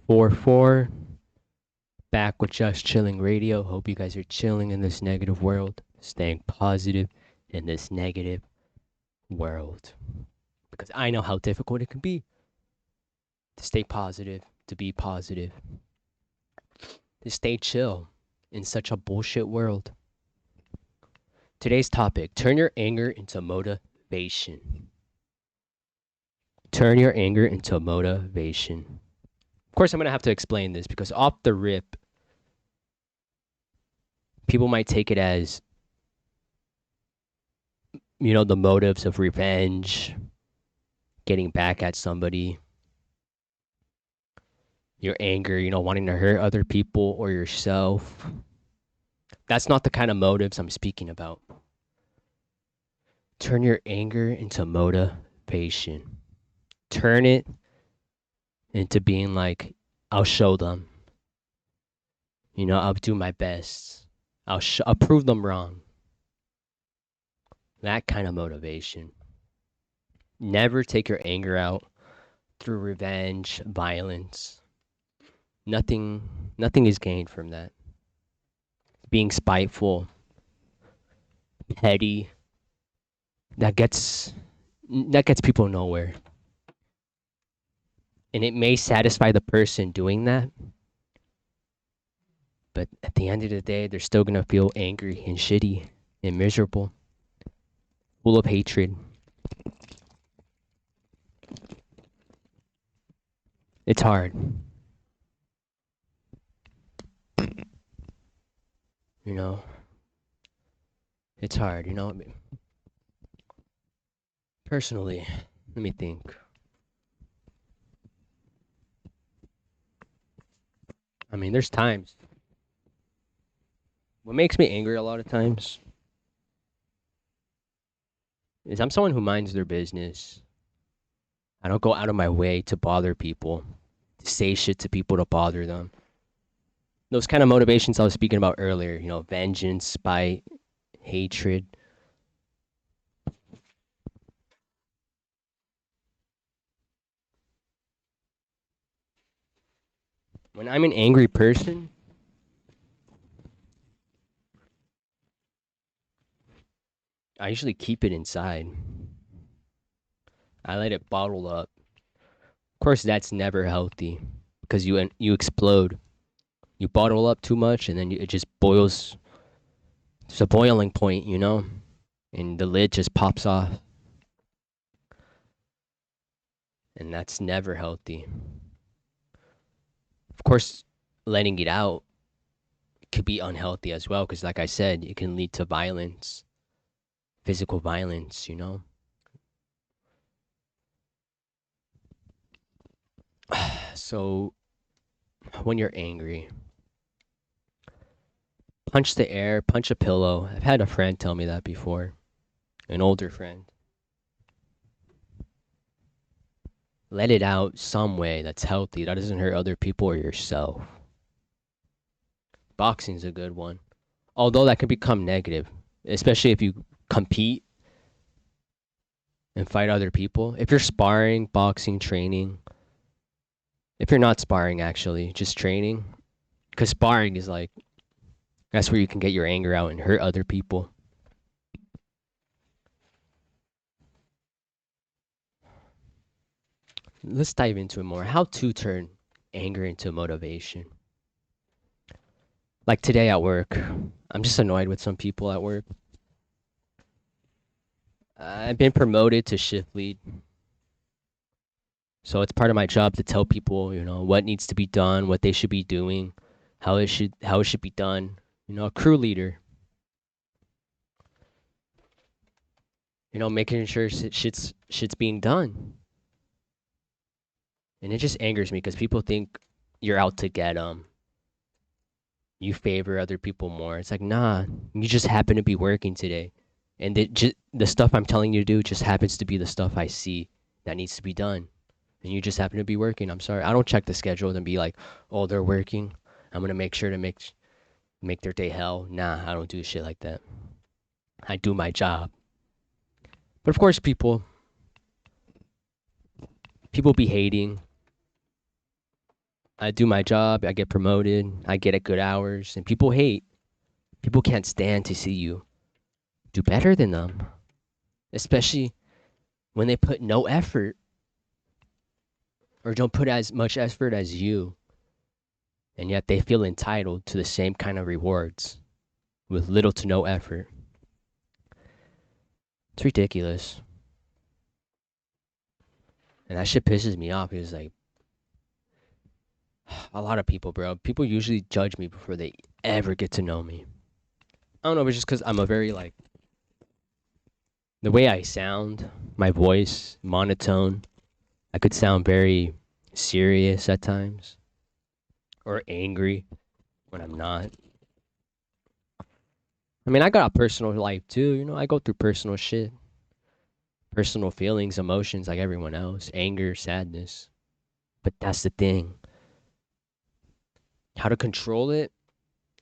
4-4. Back with Just Chilling Radio. Hope you guys are chilling in this negative world, staying positive in this negative world. Because I know how difficult it can be to stay positive, to be positive, to stay chill in such a bullshit world. Today's topic: turn your anger into motivation. Turn your anger into motivation. Of course, I'm going to have to explain this because off the rip, people might take it as, the motives of revenge, getting back at somebody, your anger, wanting to hurt other people or yourself. That's not the kind of motives I'm speaking about. Turn your anger into motivation. Turn it into being like, I'll show them. I'll do my best. I'll prove them wrong. That kind of motivation. Never take your anger out through revenge, violence. Nothing is gained from that. Being spiteful, petty, that gets people nowhere. And it may satisfy the person doing that, but at the end of the day, they're still gonna feel angry and shitty and miserable, full of hatred. It's hard. It's hard, Personally, let me think. I mean, there's times. What makes me angry a lot of times is I'm someone who minds their business. I don't go out of my way to bother people, to say shit to people to bother them. Those kind of motivations I was speaking about earlier, vengeance, spite, hatred. When I'm an angry person, I usually keep it inside. I let it bottle up. Of course, that's never healthy because you explode. You bottle up too much, and then it just boils. It's a boiling point, and the lid just pops off, and that's never healthy. Of course, letting it out could be unhealthy as well because, like I said, it can lead to violence, physical violence. So, when you're angry, punch the air, punch a pillow. I've had a friend tell me that before, an older friend. Let it out some way that's healthy, that doesn't hurt other people or yourself. Boxing's a good one. Although that can become negative, especially if you compete and fight other people. If you're sparring, boxing, training, if you're not sparring actually, just training, because sparring is like, that's where you can get your anger out and hurt other people. Let's dive into it more. How to turn anger into motivation. Like today at work, I'm just annoyed with some people at work. I've been promoted to shift lead. So it's part of my job to tell people, what needs to be done, what they should be doing, how it should be done. A crew leader. Making sure shit's being done. And it just angers me because people think you're out to get them. You favor other people more. It's like, nah, you just happen to be working today. And the stuff I'm telling you to do just happens to be the stuff I see that needs to be done. And you just happen to be working. I'm sorry. I don't check the schedule and be like, oh, they're working. I'm going to make sure to make their day hell. Nah, I don't do shit like that. I do my job. But of course, people be hating. I do my job, I get promoted, I get at good hours, and people hate. People can't stand to see you do better than them, especially when they put no effort or don't put as much effort as you, and yet they feel entitled to the same kind of rewards with little to no effort. It's ridiculous. And that shit pisses me off because, like, a lot of people, bro, people usually judge me before they ever get to know me. I don't know, but just because I'm a very, like, the way I sound, my voice, monotone, I could sound very serious at times or angry when I'm not. I mean, I got a personal life too, you know, I go through personal shit, personal feelings, emotions like everyone else, anger, sadness. But that's the thing, how to control it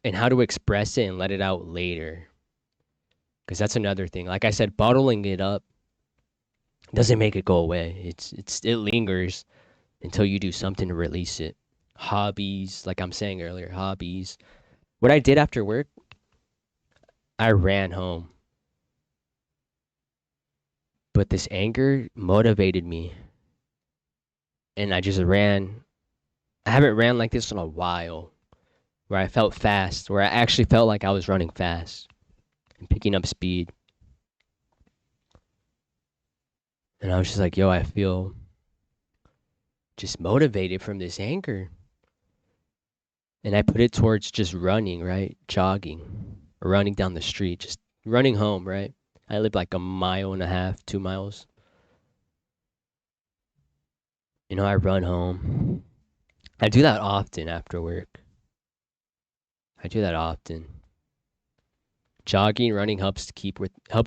and how to express it and let it out later. Because that's another thing. Like I said, bottling it up doesn't make it go away. It lingers until you do something to release it. Hobbies, like I'm saying earlier, hobbies. What I did after work, I ran home. But this anger motivated me and I just ran. I haven't ran like this in a while where I felt fast, where I actually felt like I was running fast and picking up speed. And I was just like, yo, I feel just motivated from this anger. And I put it towards just running, right? Jogging or running down the street, just running home, right? I live like a mile and a half, 2 miles. You know, I run home. I do that often after work. I do that often. Jogging, running helps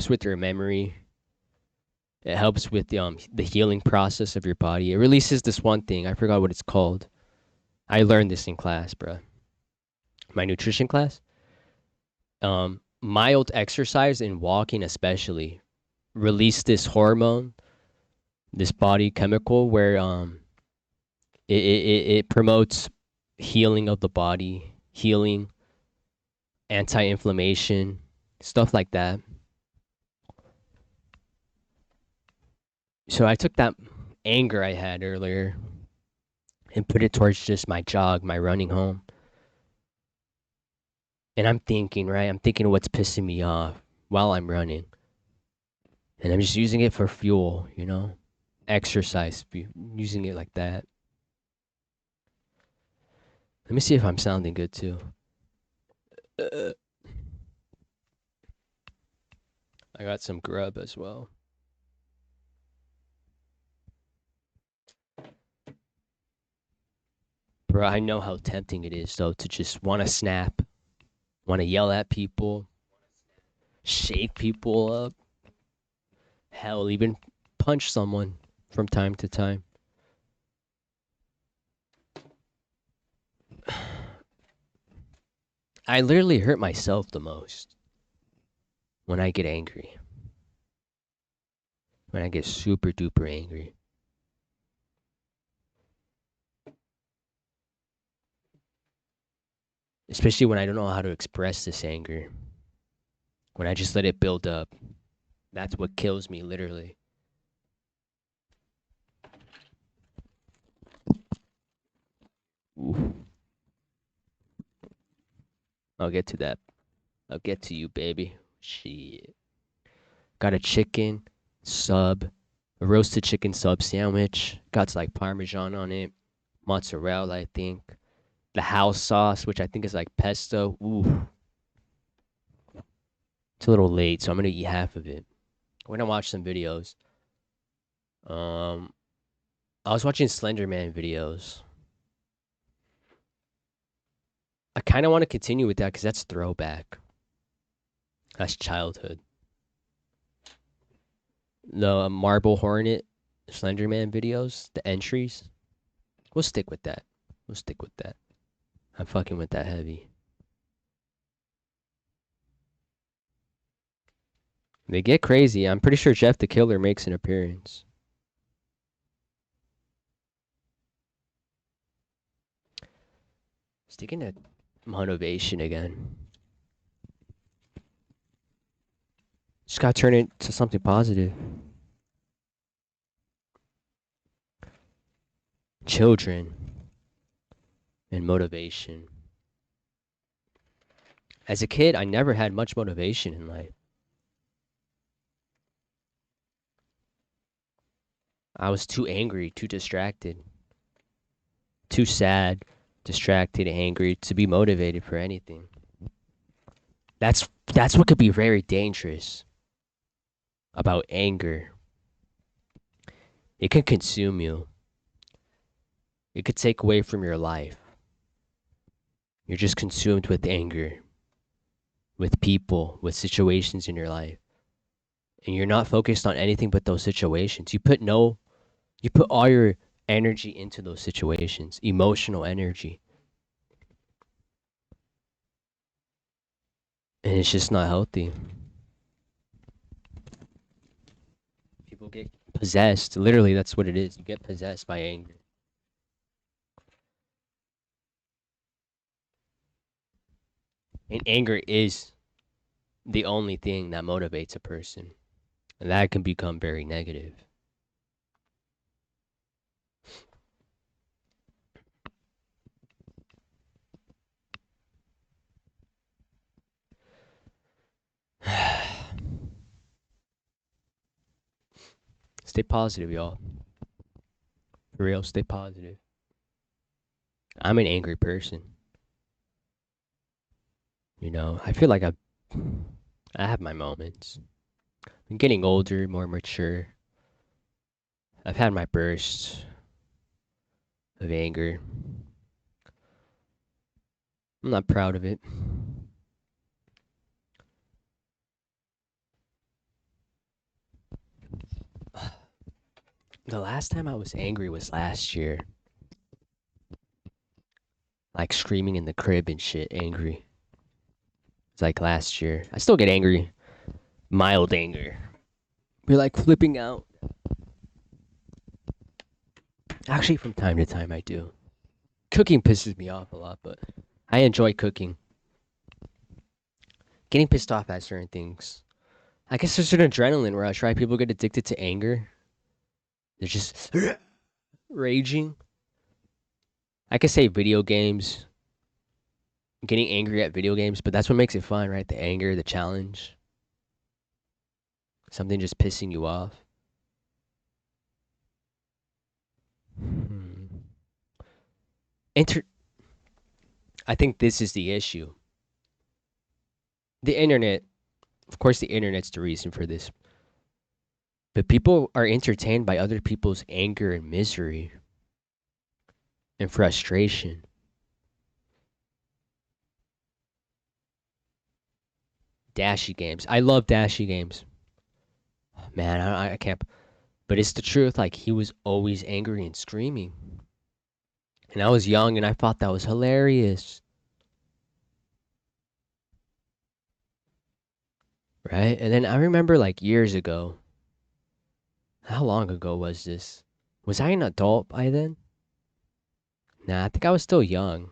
with your memory. It helps with the healing process of your body. It releases this one thing. I forgot what it's called. I learned this in class, bro. My nutrition class. Mild exercise and walking especially release this hormone, this body chemical where it promotes healing of the body, healing, anti-inflammation, stuff like that. So I took that anger I had earlier and put it towards just my jog, my running home. And I'm thinking, right? I'm thinking of what's pissing me off while I'm running. And I'm just using it for fuel, you know? Exercise, using it like that. Let me see if I'm sounding good too. I got some grub as well. Bro, I know how tempting it is, though, to just want to snap, want to yell at people, shake people up, hell, even punch someone from time to time. I literally hurt myself the most when I get angry. When I get super duper angry. Especially when I don't know how to express this anger. When I just let it build up. That's what kills me, literally. Ooh. I'll get to that. I'll get to you, baby. Shit. Got a chicken sub, a roasted chicken sub sandwich. Got like Parmesan on it, mozzarella, I think. The house sauce, which I think is like pesto. Ooh, it's a little late, so I'm gonna eat half of it. We're gonna watch some videos. Um, I was watching Slender Man videos. I kind of want to continue with that because that's throwback. That's childhood. The Marble Hornet Slender Man videos, the entries. We'll stick with that. We'll stick with that. I'm fucking with that heavy. They get crazy. I'm pretty sure Jeff the Killer makes an appearance. Sticking to motivation again. Just gotta turn it to something positive. Children and motivation. As a kid, I never had much motivation in life. I was too angry, too distracted, too sad, distracted, angry to be motivated for anything. That's what could be very dangerous about anger. It can consume you. It could take away from your life. You're just consumed with anger, with people, with situations in your life. And you're not focused on anything but those situations. You put all your energy into those situations, emotional energy. And it's just not healthy. People get possessed. Literally, that's what it is. You get possessed by anger. And anger is the only thing that motivates a person. And that can become very negative. Stay positive, y'all. For real, stay positive. I'm an angry person. I feel like I have my moments. I'm getting older, more mature. I've had my bursts of anger. I'm not proud of it. The last time I was angry was last year. Like screaming in the crib and shit, angry. It's like last year. I still get angry. Mild anger. We're like flipping out. Actually, from time to time, I do. Cooking pisses me off a lot, but I enjoy cooking. Getting pissed off at certain things. I guess there's an adrenaline rush, right? People get addicted to anger. They're just raging. I could say video games, getting angry at video games, but that's what makes it fun, right? The anger, the challenge, something just pissing you off. Hmm. Inter- I think this is the issue. The internet, of course, the internet's the reason for this, but people are entertained by other people's anger and misery and frustration. Dashy games. I love Dashy games. Man, I can't. But it's the truth. Like, he was always angry and screaming. And I was young and I thought that was hilarious. Right? And then I remember like years ago. How long ago was this? Was I an adult by then? Nah, I think I was still young.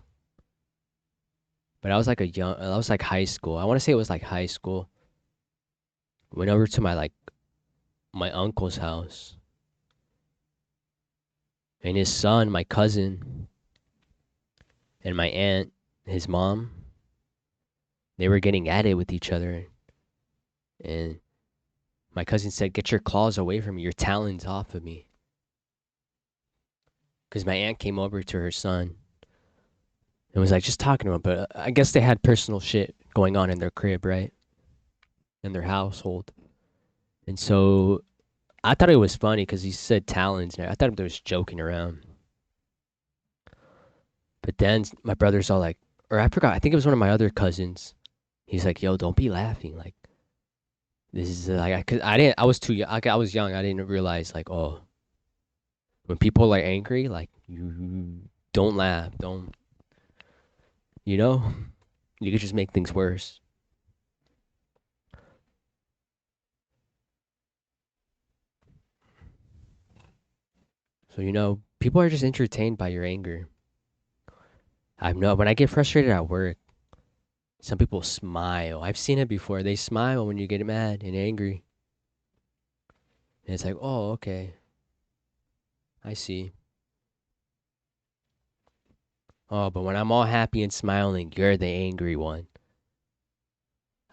But I was like high school. I want to say it was like high school. Went over to my uncle's house. And his son, my cousin, and my aunt, his mom, they were getting at it with each other. And my cousin said, "Get your claws away from me, your talons off of me." Because my aunt came over to her son and was like just talking to him. But I guess they had personal shit going on in their crib, right? In their household. And so I thought it was funny because he said talons. And I thought they was joking around. But then my brother's all like, or I forgot, I think it was one of my other cousins. He's like, "Yo, don't be laughing. Like, this is cause I didn't, I was too young. I was young. I didn't realize, like, oh, when people are angry, like, you don't laugh. Don't, you know, you could just make things worse." So, people are just entertained by your anger. I've know when I get frustrated at work, some people smile. I've seen it before. They smile when you get mad and angry. And it's like, oh, okay. I see. Oh, but when I'm all happy and smiling, you're the angry one.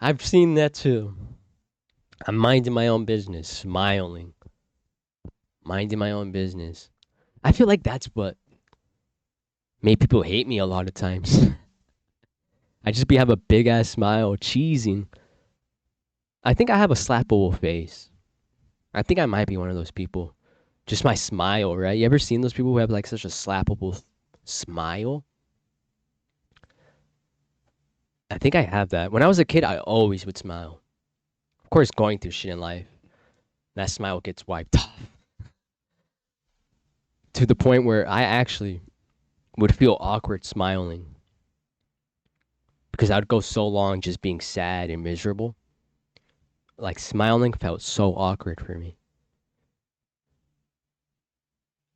I've seen that too. I'm minding my own business, smiling, minding my own business. I feel like that's what made people hate me a lot of times. I just have a big ass smile, cheesing. I think I have a slappable face. I think I might be one of those people. Just my smile, right? You ever seen those people who have like such a slappable smile? I think I have that. When I was a kid, I always would smile. Of course, going through shit in life, that smile gets wiped off to the point where I actually would feel awkward smiling because I'd go so long just being sad and miserable. Like smiling felt so awkward for me.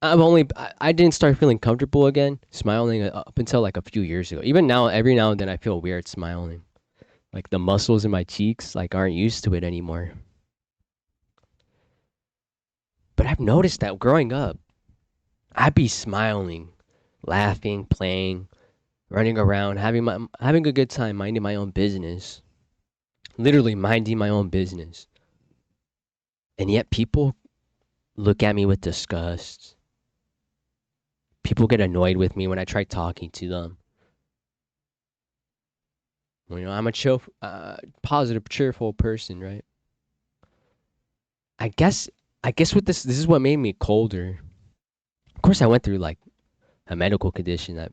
I didn't start feeling comfortable again smiling up until like a few years ago. Even now, every now and then I feel weird smiling. Like the muscles in my cheeks like aren't used to it anymore. But I've noticed that growing up, I'd be smiling, laughing, playing, running around, having a good time, minding my own business. Literally minding my own business. And yet people look at me with disgust. People get annoyed with me when I try talking to them. I'm a positive, cheerful person, right? I guess, I guess with this is what made me colder. Of course, I went through like a medical condition that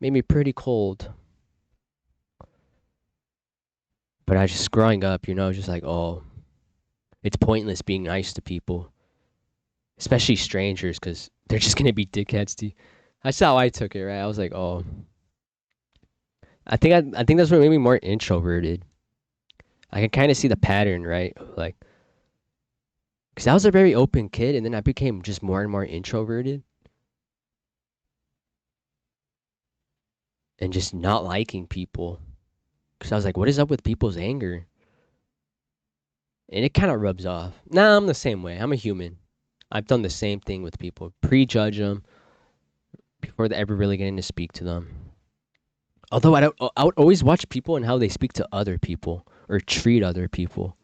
made me pretty cold. But I just growing up, just like, oh, it's pointless being nice to people, especially strangers, because they're just gonna be dickheads to you. That's how I took it, right? I was like, oh, I think that's what made me more introverted. I can kind of see the pattern, right? Like, because I was a very open kid, and then I became just more and more introverted, and just not liking people. Because I was like, what is up with people's anger? And it kind of rubs off. Nah, I'm the same way. I'm a human. I've done the same thing with people. Prejudge them before they ever really getting to speak to them. Although I would always watch people and how they speak to other people or treat other people.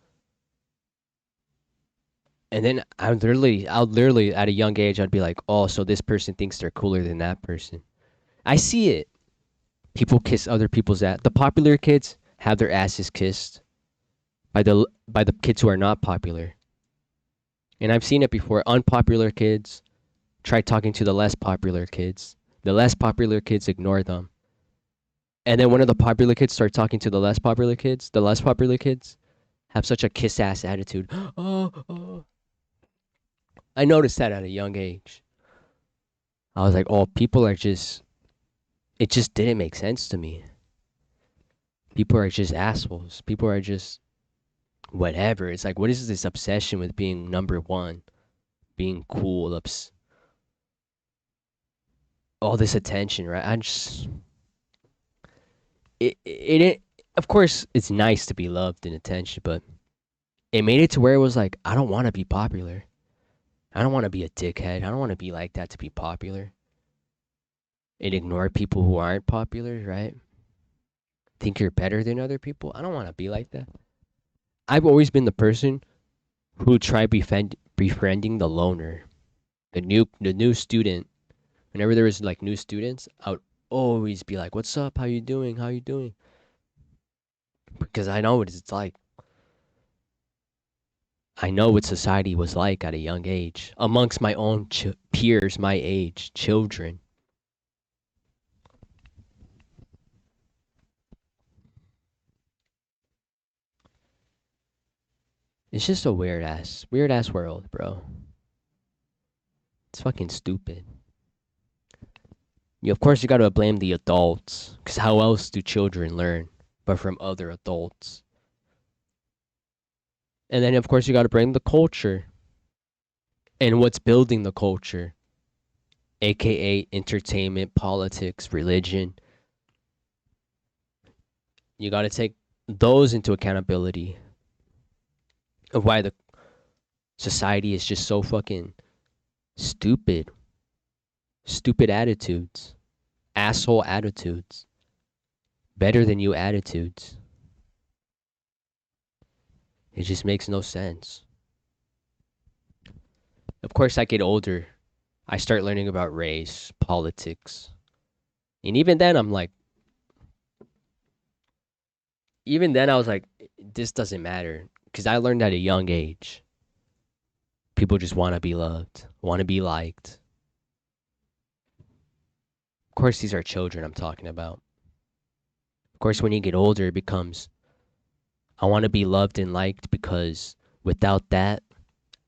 And then I'll literally at a young age, I'd be like, oh, so this person thinks they're cooler than that person. I see it. People kiss other people's ass. The popular kids have their asses kissed by the kids who are not popular. And I've seen it before. Unpopular kids try talking to the less popular kids. The less popular kids ignore them. And then one of the popular kids start talking to the less popular kids. The less popular kids have such a kiss ass attitude. Oh. I noticed that at a young age. I was like, oh, people are just. It just didn't make sense to me. People are just assholes. People are just whatever. It's like, what is this obsession with being number one, being cool, all this attention, right? I just it of course it's nice to be loved and attention, but it made it to where it was like I don't want to be popular. I don't want to be a dickhead. I don't want to be like that to be popular and ignore people who aren't popular, right? Think you're better than other people. I don't want to be like that. I've always been the person who tried befriending the loner, the new student. Whenever there was like new students, I would always be like, "What's up? How you doing? How you doing?" Because I know what it's like. I know what society was like at a young age amongst my own peers, my age, children. It's just a weird ass world, bro. It's fucking stupid. Of course, you gotta blame the adults, because how else do children learn but from other adults? And then, of course, you gotta blame the culture and what's building the culture. aka entertainment, politics, religion. You got to take those into accountability of why the society is just so fucking stupid. Stupid attitudes, asshole attitudes, better than you attitudes. It just makes no sense. Of course, I get older. I start learning about race, politics. And even then, even then, I was like, this doesn't matter. Because I learned at a young age. People just want to be loved, want to be liked. Of course, these are children I'm talking about. Of course, when you get older, it becomes, I want to be loved and liked because without that,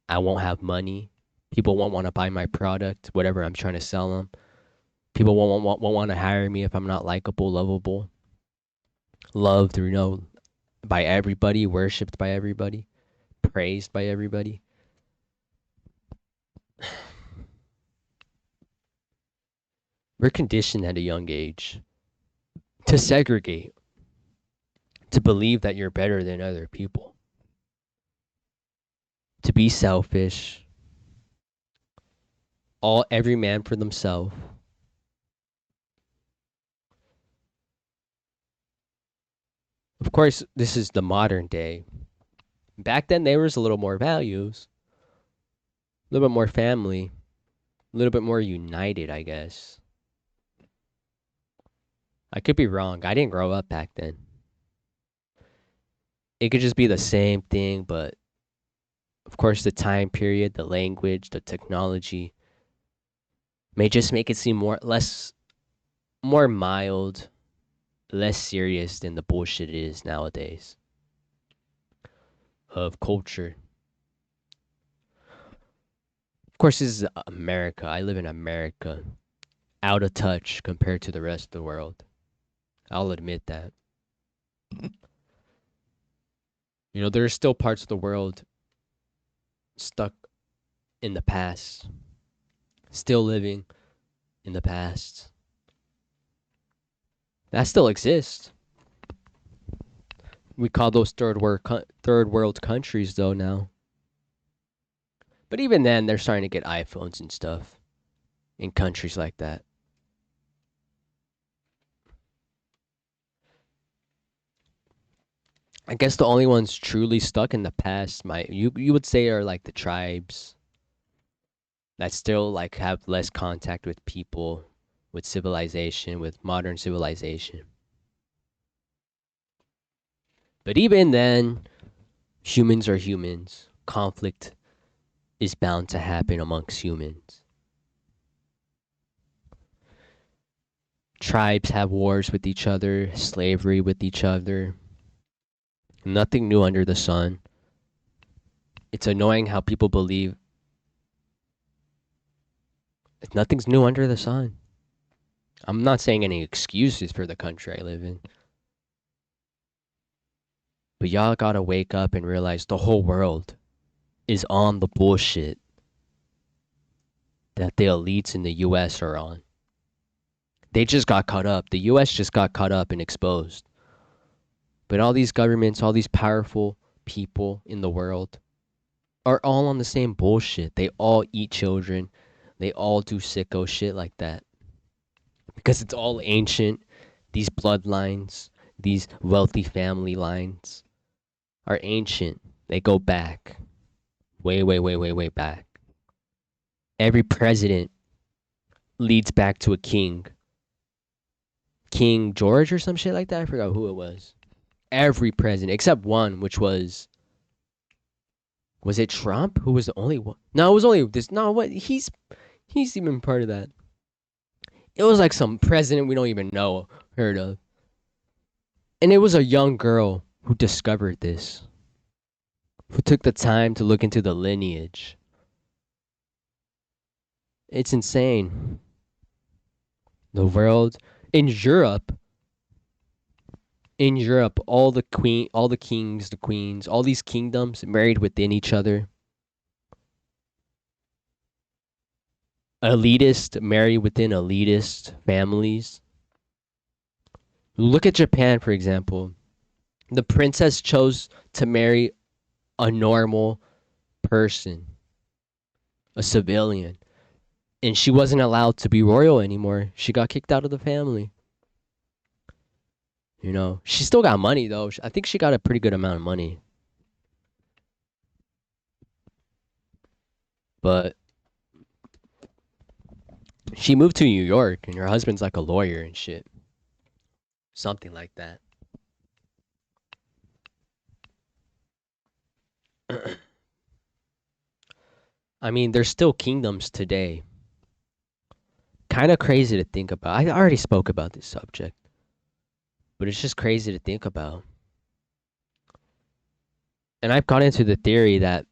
I won't have money. People won't want to buy my product, whatever I'm trying to sell them. People won't want to hire me if I'm not likable, lovable, loved, by everybody, worshipped by everybody, praised by everybody. We're conditioned at a young age to segregate, to believe that you're better than other people, to be selfish, every man for themselves. Of course, this is the modern day. Back then, there was a little more values, a little bit more family, a little bit more united, I guess. I could be wrong. I didn't grow up back then. It could just be the same thing, but of course, the time period, the language, the technology may just make it seem more mild, less serious than the bullshit it is nowadays of culture. Of course, this is America. I live in America, out of touch compared to the rest of the world. I'll admit that. There are still parts of the world stuck in the past, still living in the past. That still exists. We call those third world countries though now. But even then, they're starting to get iPhones and stuff in countries like that. I guess the only ones truly stuck in the past might you would say are like the tribes that still like have less contact with people, with civilization, with modern civilization. But even then, humans are humans. Conflict is bound to happen amongst humans. Tribes have wars with each other, slavery with each other. Nothing new under the sun. It's annoying how people believe nothing's new under the sun. I'm not saying any excuses for the country I live in. But y'all gotta wake up and realize the whole world is on the bullshit that the elites in the US are on. They just got caught up. The US just got caught up and exposed. But all these governments, all these powerful people in the world are all on the same bullshit. They all eat children. They all do sicko shit like that. Because it's all ancient. These bloodlines, these wealthy family lines are ancient. They go back. Way, way, way, way, way back. Every president leads back to a king. King George or some shit like that. I forgot who it was. Every president, except one, which was it Trump? Who was the only one? No, it was only this. No, what? He's even part of that. It was like some president we don't even know, heard of. And it was a young girl who discovered this, who took the time to look into the lineage. It's insane. The world in Europe, all the kings, the queens, all these kingdoms married within each other. elitist marry within elitist families. Look at Japan, for example. The princess chose to marry a normal person, a civilian, and she wasn't allowed to be royal anymore. She got kicked out of the family. You know, she still got money though. I think she got a pretty good amount of money, but she moved to New York, and her husband's like a lawyer and shit, something like that. I mean, there's still kingdoms today. Kind of crazy to think about. I already spoke about this subject, but it's just crazy to think about. And I've gone into the theory that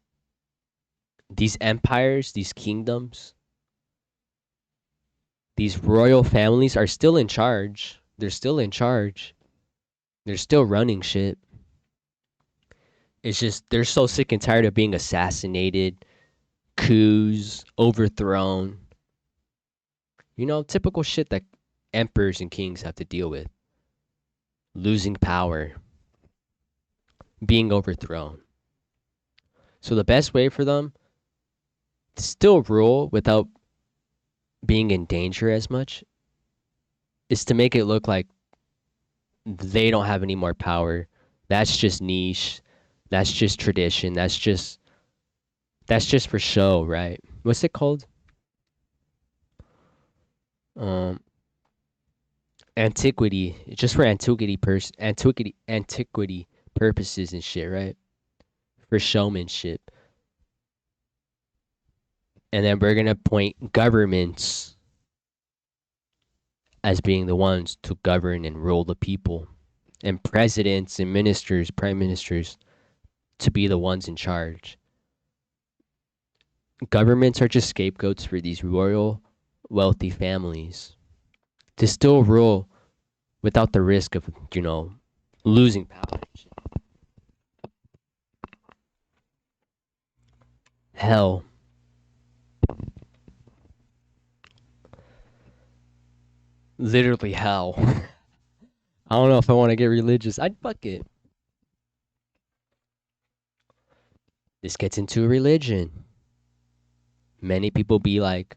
these empires, these kingdoms, these royal families are still in charge. They're still in charge. They're still running shit. It's just they're so sick and tired of being assassinated, coups, overthrown. You know, typical shit that emperors and kings have to deal with. Losing power, being overthrown. So the best way for them to still rule without being in danger as much is to make it look like they don't have any more power. That's just niche. That's just tradition. That's just for show, right? What's it called? Um, antiquity. It's just for antiquity purposes and shit, right? For showmanship. And then we're gonna point governments as being the ones to govern and rule the people, and presidents and ministers, prime ministers, to be the ones in charge. Governments are just scapegoats for these royal, wealthy families to still rule without the risk of, losing power. Hell, literally hell. I don't know if I want to get religious. I'd fuck it. This gets into religion. Many people be like,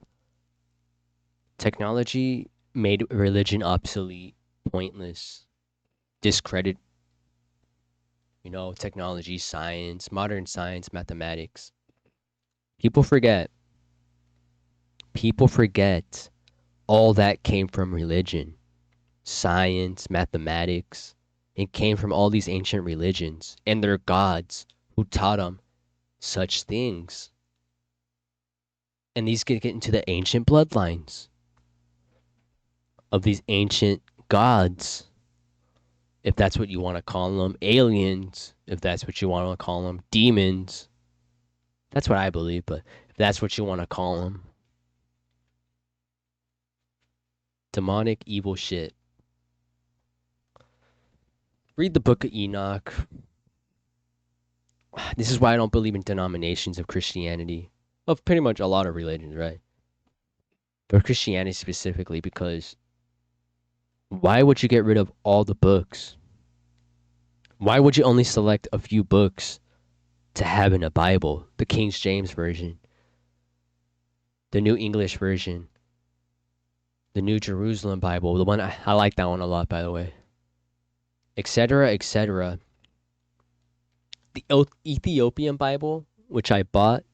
technology made religion obsolete, pointless, discredit, technology, science, modern science, mathematics. People forget. People forget all that came from religion, science, mathematics. It came from all these ancient religions and their gods who taught them such things. And these get into the ancient bloodlines of these ancient gods, if that's what you want to call them, aliens, if that's what you want to call them, demons. That's what I believe, but if that's what you want to call them, demonic, evil shit. Read the book of Enoch. This is why I don't believe in denominations of Christianity, of pretty much a lot of religions, right? But Christianity specifically, because why would you get rid of all the books? Why would you only select a few books to have in a Bible? The King James Version, the New English Version, the New Jerusalem Bible, the one I like that one a lot, by the way, etc., etc. The Ethiopian Bible, which I bought,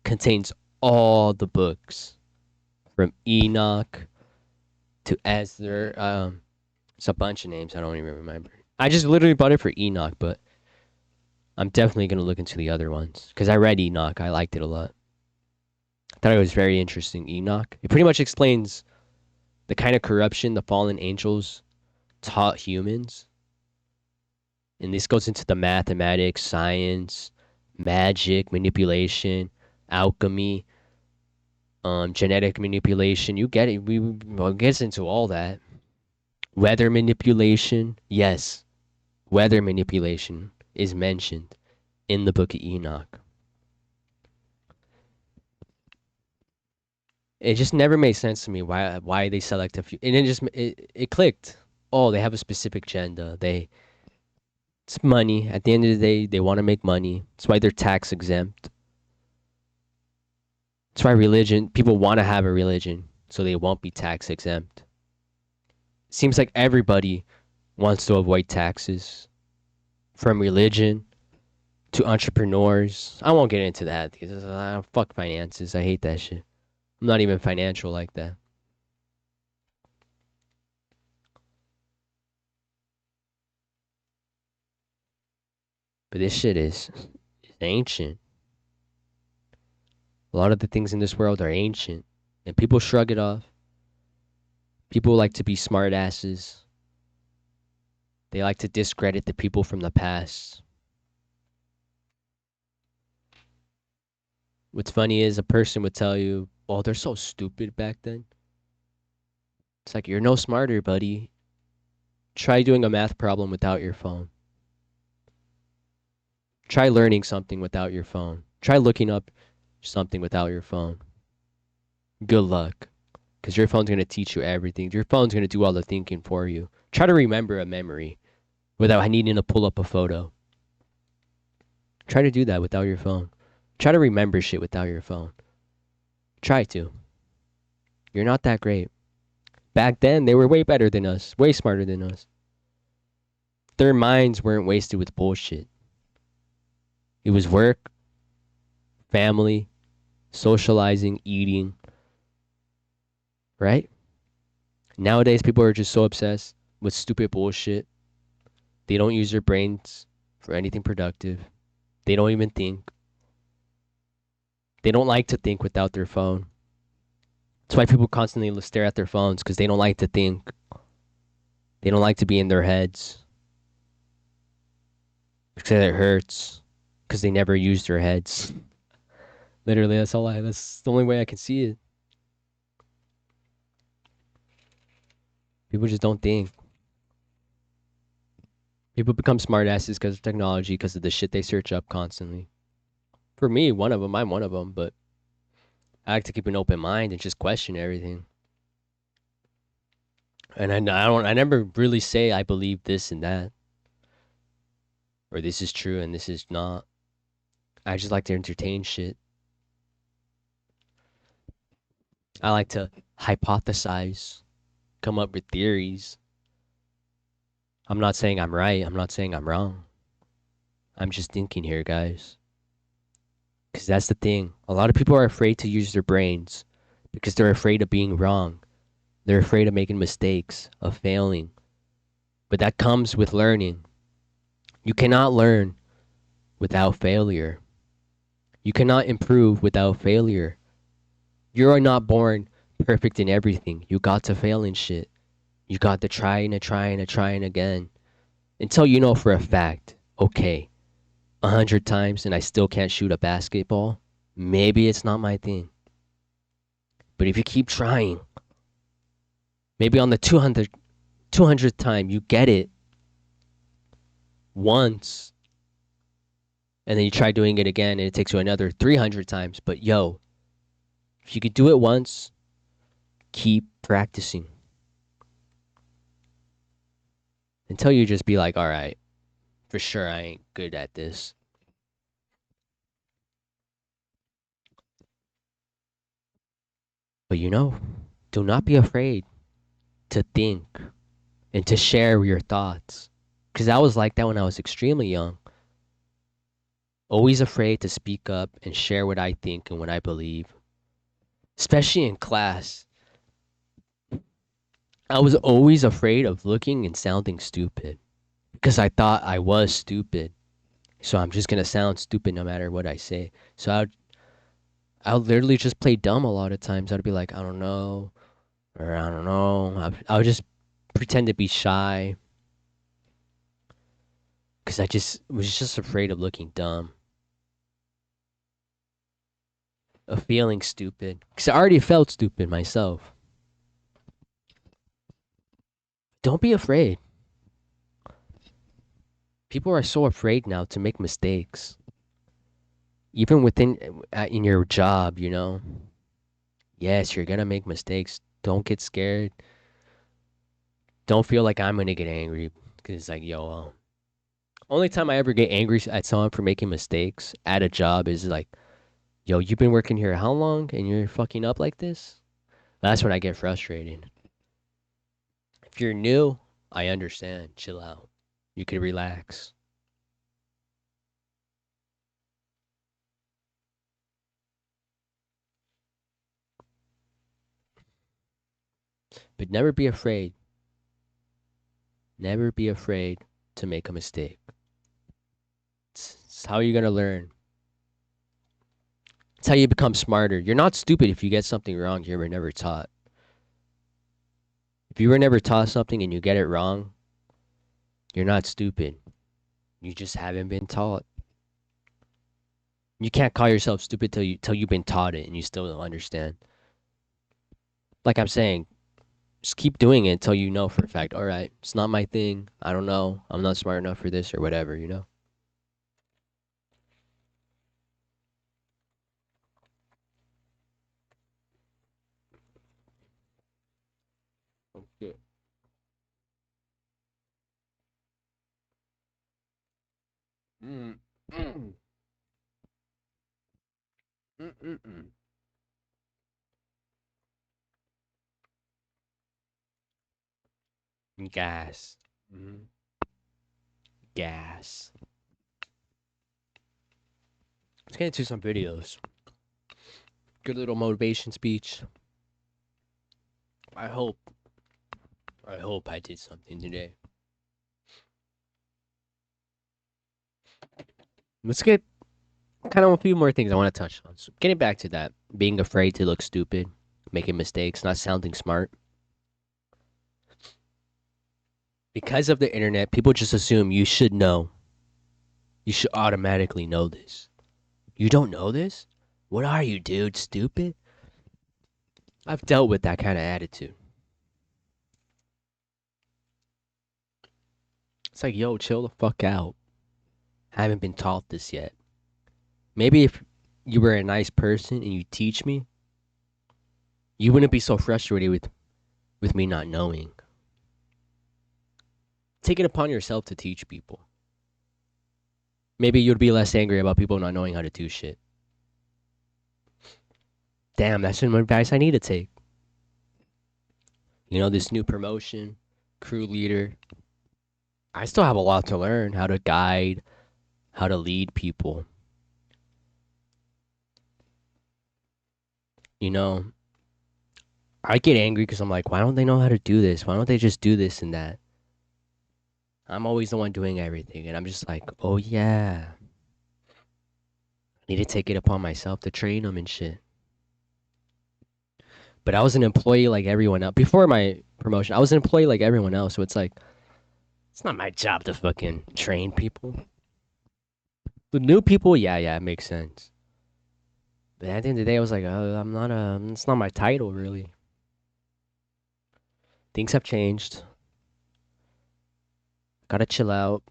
contains all the books from Enoch to Ezra. It's a bunch of names I don't even remember. I just literally bought it for Enoch, but I'm definitely gonna look into the other ones because I read Enoch. I liked it a lot. I thought it was very interesting. Enoch. It pretty much explains the kind of corruption the fallen angels taught humans, and this goes into the mathematics, science, magic, manipulation, alchemy, genetic manipulation. You get it. Well, it gets into all that. Weather manipulation. Yes, weather manipulation is mentioned in the book of Enoch. It just never made sense to me why they select a few, and it clicked. Oh, they have a specific agenda. It's money. At the end of the day, they want to make money. That's why they're tax exempt. That's why religion people want to have a religion so they won't be tax exempt. Seems like everybody wants to avoid taxes, from religion to entrepreneurs. I won't get into that because fuck finances. I hate that shit. I'm not even financial like that. But this shit is ancient. A lot of the things in this world are ancient, and people shrug it off. People like to be smart asses. They like to discredit the people from the past. What's funny is a person would tell you, "Oh, they're so stupid back then." It's like you're no smarter, buddy. Try doing a math problem without your phone. Try learning something without your phone. Try looking up something without your phone. Good luck. Because your phone's going to teach you everything. Your phone's going to do all the thinking for you. Try to remember a memory without needing to pull up a photo. Try to do that without your phone. Try to remember shit without your phone. Try to. You're not that great. Back then, they were way better than us, way smarter than us. Their minds weren't wasted with bullshit. It was work, family, socializing, eating, right? Nowadays, people are just so obsessed with stupid bullshit. They don't use their brains for anything productive. They don't even think. They don't like to think without their phone. That's why people constantly stare at their phones because they don't like to think. They don't like to be in their heads because it hurts because they never use their heads. Literally, that's the only way I can see it. People just don't think. People become smartasses because of technology, because of the shit they search up constantly. For me, I'm one of them, but I like to keep an open mind and just question everything. And I never really say I believe this and that, or this is true and this is not. I just like to entertain shit. I like to hypothesize, come up with theories. I'm not saying I'm right. I'm not saying I'm wrong. I'm just thinking here, guys. Because that's the thing. A lot of people are afraid to use their brains because they're afraid of being wrong. They're afraid of making mistakes, of failing. But that comes with learning. You cannot learn without failure. You cannot improve without failure. You are not born perfect in everything. You got to fail in shit. You got to try and again until you know for a fact, okay, 100 times and I still can't shoot a basketball. Maybe it's not my thing. But if you keep trying, maybe on the 200th time you get it once, and then you try doing it again and it takes you another 300 times. But yo, if you could do it once, keep practicing until you just be like, all right, for sure I ain't good at this. But do not be afraid to think and to share your thoughts. Because I was like that when I was extremely young. Always afraid to speak up and share what I think and what I believe. Especially in class. I was always afraid of looking and sounding stupid. Because I thought I was stupid. So I'm just going to sound stupid no matter what I say. So I would literally just play dumb a lot of times. I'd be like, I don't know. Or I don't know. I would just pretend to be shy. Because I just was just afraid of looking dumb. Of feeling stupid. Because I already felt stupid myself. Don't be afraid. People are so afraid now to make mistakes. Even within in your job, Yes, you're gonna make mistakes. Don't get scared. Don't feel like I'm gonna get angry because it's like, yo, only time I ever get angry at someone for making mistakes at a job is like, yo, you've been working here how long and you're fucking up like this? That's when I get frustrated. If you're new, I understand. Chill out. You could relax. But never be afraid. Never be afraid to make a mistake. It's how you're going to learn. It's how you become smarter. You're not stupid if you get something wrong you were never taught. If you were never taught something and you get it wrong, you're not stupid. You just haven't been taught. You can't call yourself stupid till you've been taught it and you still don't understand. Like I'm saying, just keep doing it until you know for a fact, all right, it's not my thing. I don't know. I'm not smart enough for this or whatever, you know? Okay. Mm. Mm. Mm-mm-mm. Gas. Mm. Gas. Let's get into some videos. Good little motivation speech. I hope. I hope I did something today. Let's get kind of a few more things I want to touch on. So getting back to that, being afraid to look stupid, making mistakes, not sounding smart. Because of the internet, people just assume you should know. You should automatically know this. You don't know this? What are you, dude? Stupid? I've dealt with that kind of attitude. It's like, yo, chill the fuck out. I haven't been taught this yet. Maybe if you were a nice person and you teach me, you wouldn't be so frustrated with me not knowing. Take it upon yourself to teach people. Maybe you'd be less angry about people not knowing how to do shit. Damn, that's some advice I need to take. You know, this new promotion, crew leader. I still have a lot to learn how to guide, how to lead people. You know, I get angry because I'm like, why don't they know how to do this? Why don't they just do this and that? I'm always the one doing everything. And I'm just like, oh yeah, I need to take it upon myself to train them and shit. But I was an employee like everyone else. Before my promotion, I was an employee like everyone else. So it's like, it's not my job to fucking train people. The new people, yeah, it makes sense. But at the end of the day, I was like, I'm not it's not my title really. Things have changed. Gotta chill out.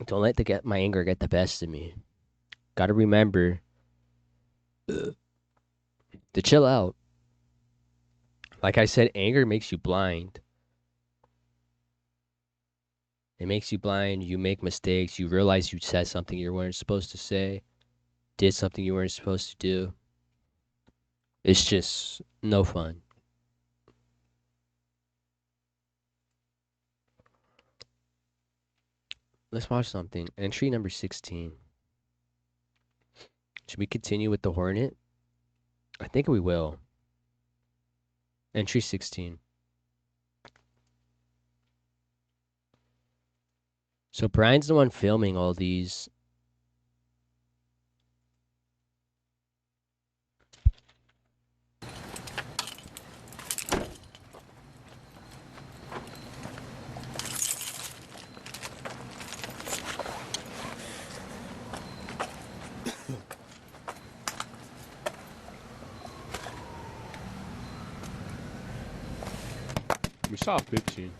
Don't let my anger get the best of me. Gotta remember to chill out. Like I said, anger makes you blind. It makes you blind. You make mistakes. You realize you said something you weren't supposed to say, did something you weren't supposed to do. It's just no fun. Let's watch something. Entry number 16. Should we continue with the Hornet? I think we will. Entry 16. So Brian's the one filming all these. We saw 15.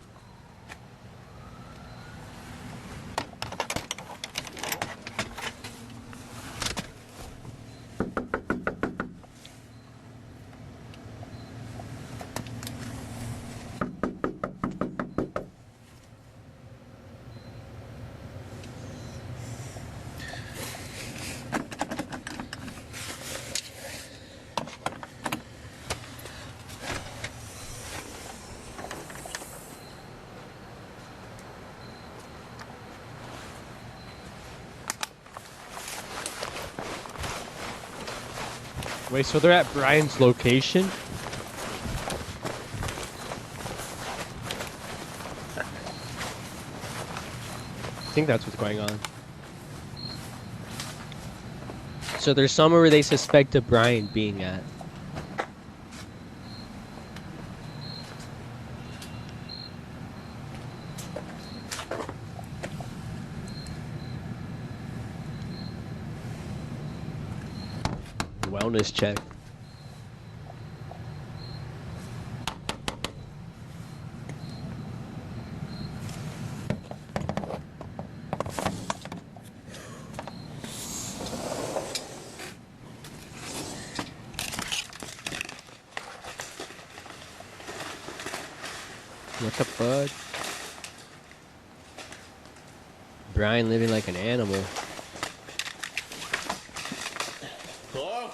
Wait, so they're at Brian's location? I think that's what's going on. So there's somewhere where they suspect of Brian being at. Wellness check. What the fuck? Brian living like an animal. Hello?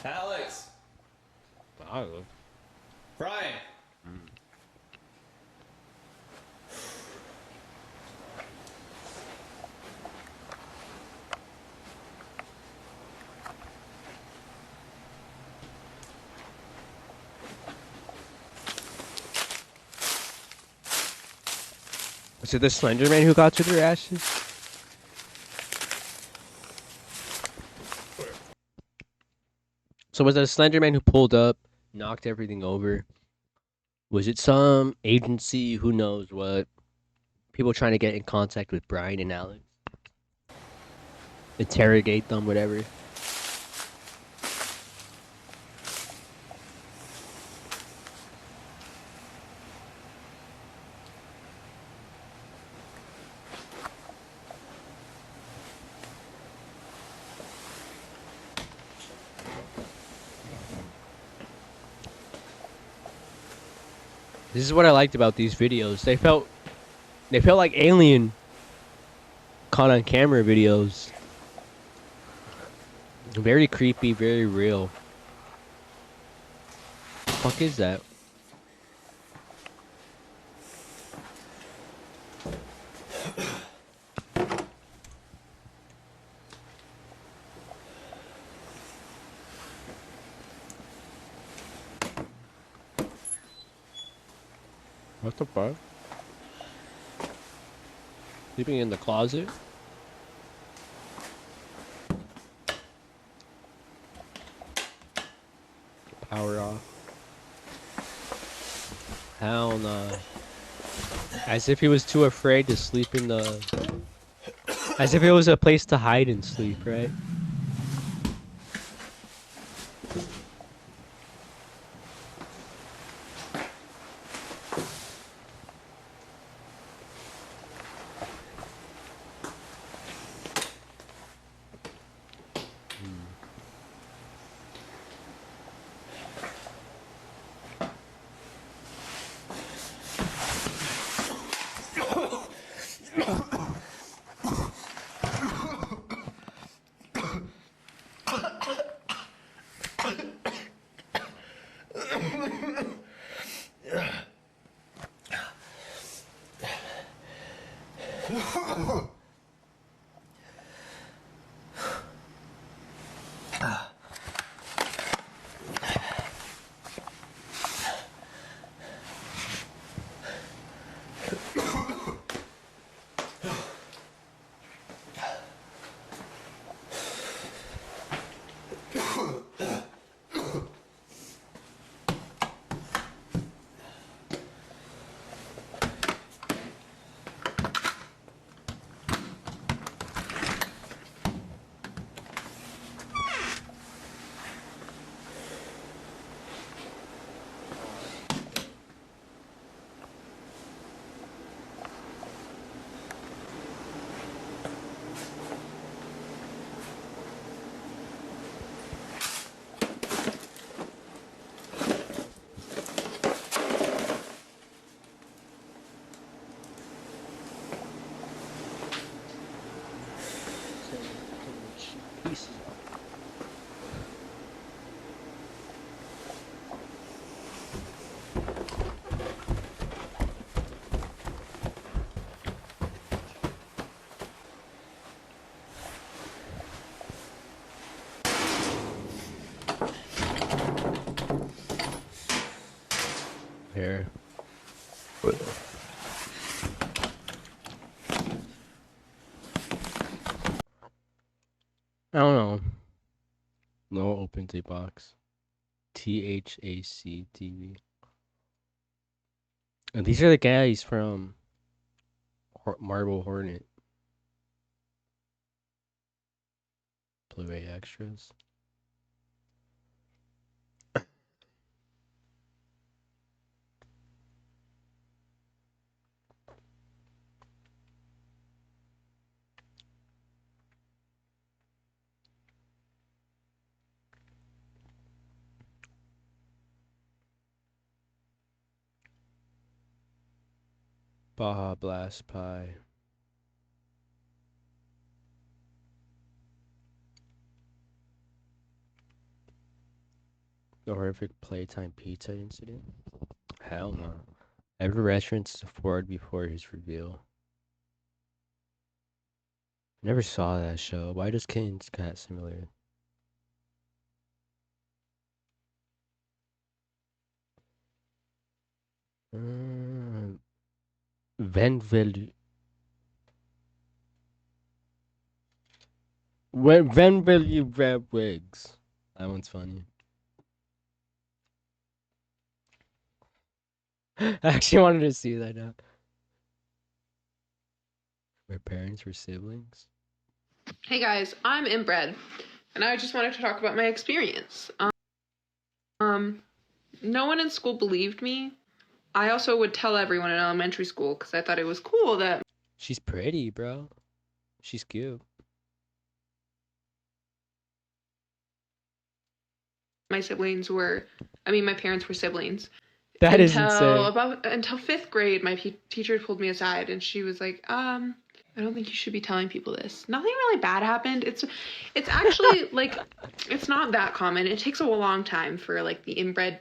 Alex? Oh. Brian? Was it the Slender Man who got to their ashes? So was it the Slender Man who pulled up, knocked everything over? Was it some agency, who knows what? People trying to get in contact with Brian and Alex? Interrogate them, whatever. This is what I liked about these videos. They felt like alien caught on camera videos. Very creepy, very real. The fuck is that? What the fuck? Sleeping in the closet? Power off. Hell no. As if he was too afraid to sleep in the... As if it was a place to hide and sleep, right? Here. I don't know. No open to box. THAC And these are the guys from Marble Hornet. Blu-ray extras. Baja Blast Pie. The horrific playtime pizza incident? Hell no. Every restaurant's afford before his reveal. Never saw that show. Why does Kane's Cat Simulator? Venville. When will you wear wigs? That one's funny. I actually wanted to see that now. My parents were siblings. Hey guys, I'm inbred, and I just wanted to talk about my experience. No one in school believed me. I also would tell everyone in elementary school because I thought it was cool that She's pretty, bro. She's cute. my parents were siblings. That is insane. Until 5th grade, my teacher pulled me aside and she was like, I don't think you should be telling people this. Nothing really bad happened. It's actually like, it's not that common. It takes a long time for like the inbred.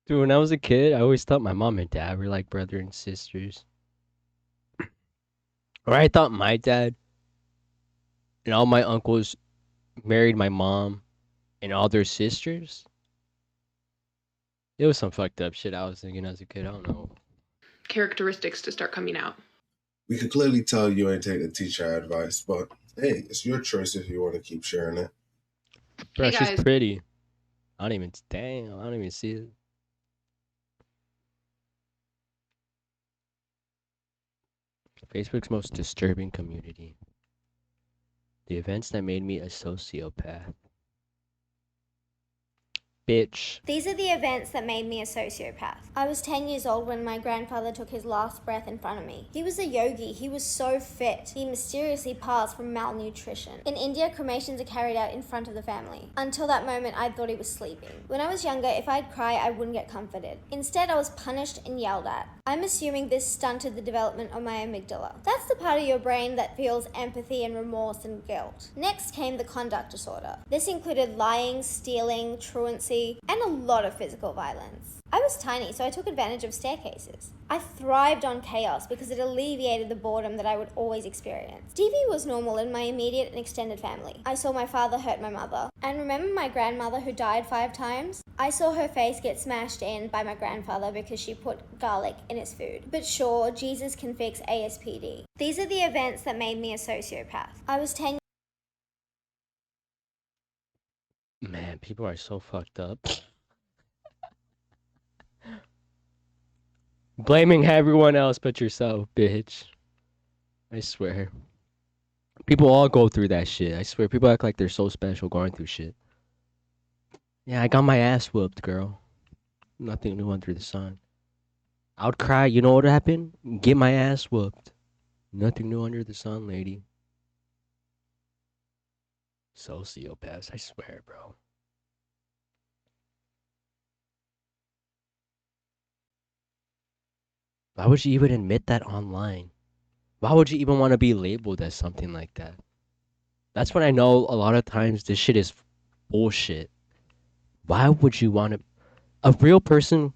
Dude, when I was a kid, I always thought my mom and dad were like brother and sisters. Or I thought my dad and all my uncles married my mom and all their sisters. It was some fucked up shit I was thinking as a kid. I don't know. Characteristics to start coming out. We could clearly tell you ain't taking teacher advice, but hey, it's your choice if you want to keep sharing it. Bro, Hey, she's guys. pretty. I don't even see it. Facebook's most disturbing community. The events that made me a sociopath. Bitch. These are the events that made me a sociopath. I was 10 years old when my grandfather took his last breath in front of me. He was a yogi. He was so fit. He mysteriously passed from malnutrition. In India, cremations are carried out in front of the family. Until that moment, I thought he was sleeping. When I was younger, if I'd cry, I wouldn't get comforted. Instead, I was punished and yelled at. I'm assuming this stunted the development of my amygdala. That's the part of your brain that feels empathy and remorse and guilt. Next came the conduct disorder. This included lying, stealing, truancy, and a lot of physical violence. I was tiny, so I took advantage of staircases. I thrived on chaos because it alleviated the boredom that I would always experience. TV was normal in my immediate and extended family. I saw my father hurt my mother. And remember my grandmother who died 5 times? I saw her face get smashed in by my grandfather because she put garlic in his food. But sure, Jesus can fix ASPD. These are the events that made me a sociopath. I was 10. Man, people are so fucked up. Blaming everyone else but yourself, bitch. I swear. People all go through that shit. I swear. People act like they're so special going through shit. Yeah, I got my ass whooped, girl. Nothing new under the sun. I would cry. You know what happened? Get my ass whooped. Nothing new under the sun, lady. Sociopaths, I swear, bro. Why would you even admit that online? Why would you even want to be labeled as something like that? That's when I know a lot of times this shit is bullshit. Why would you want to... A real person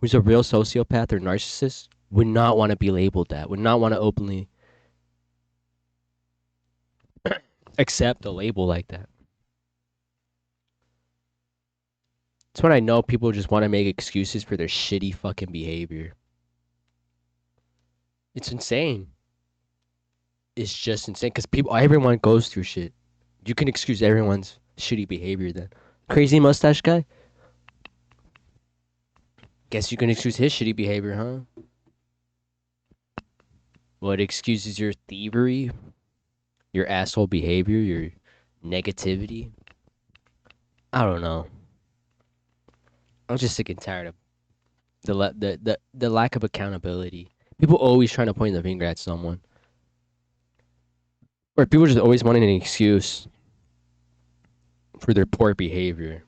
who's a real sociopath or narcissist would not want to be labeled that, would not want to openly accept a label like that. That's when I know people just want to make excuses for their shitty fucking behavior. It's insane. It's just insane because everyone goes through shit. You can excuse everyone's shitty behavior then. Crazy mustache guy? Guess you can excuse his shitty behavior, huh? What excuses your thievery, your asshole behavior, your negativity? I don't know. I'm just sick and tired of the lack of accountability. People always trying to point the finger at someone. Or people just always wanting an excuse for their poor behavior,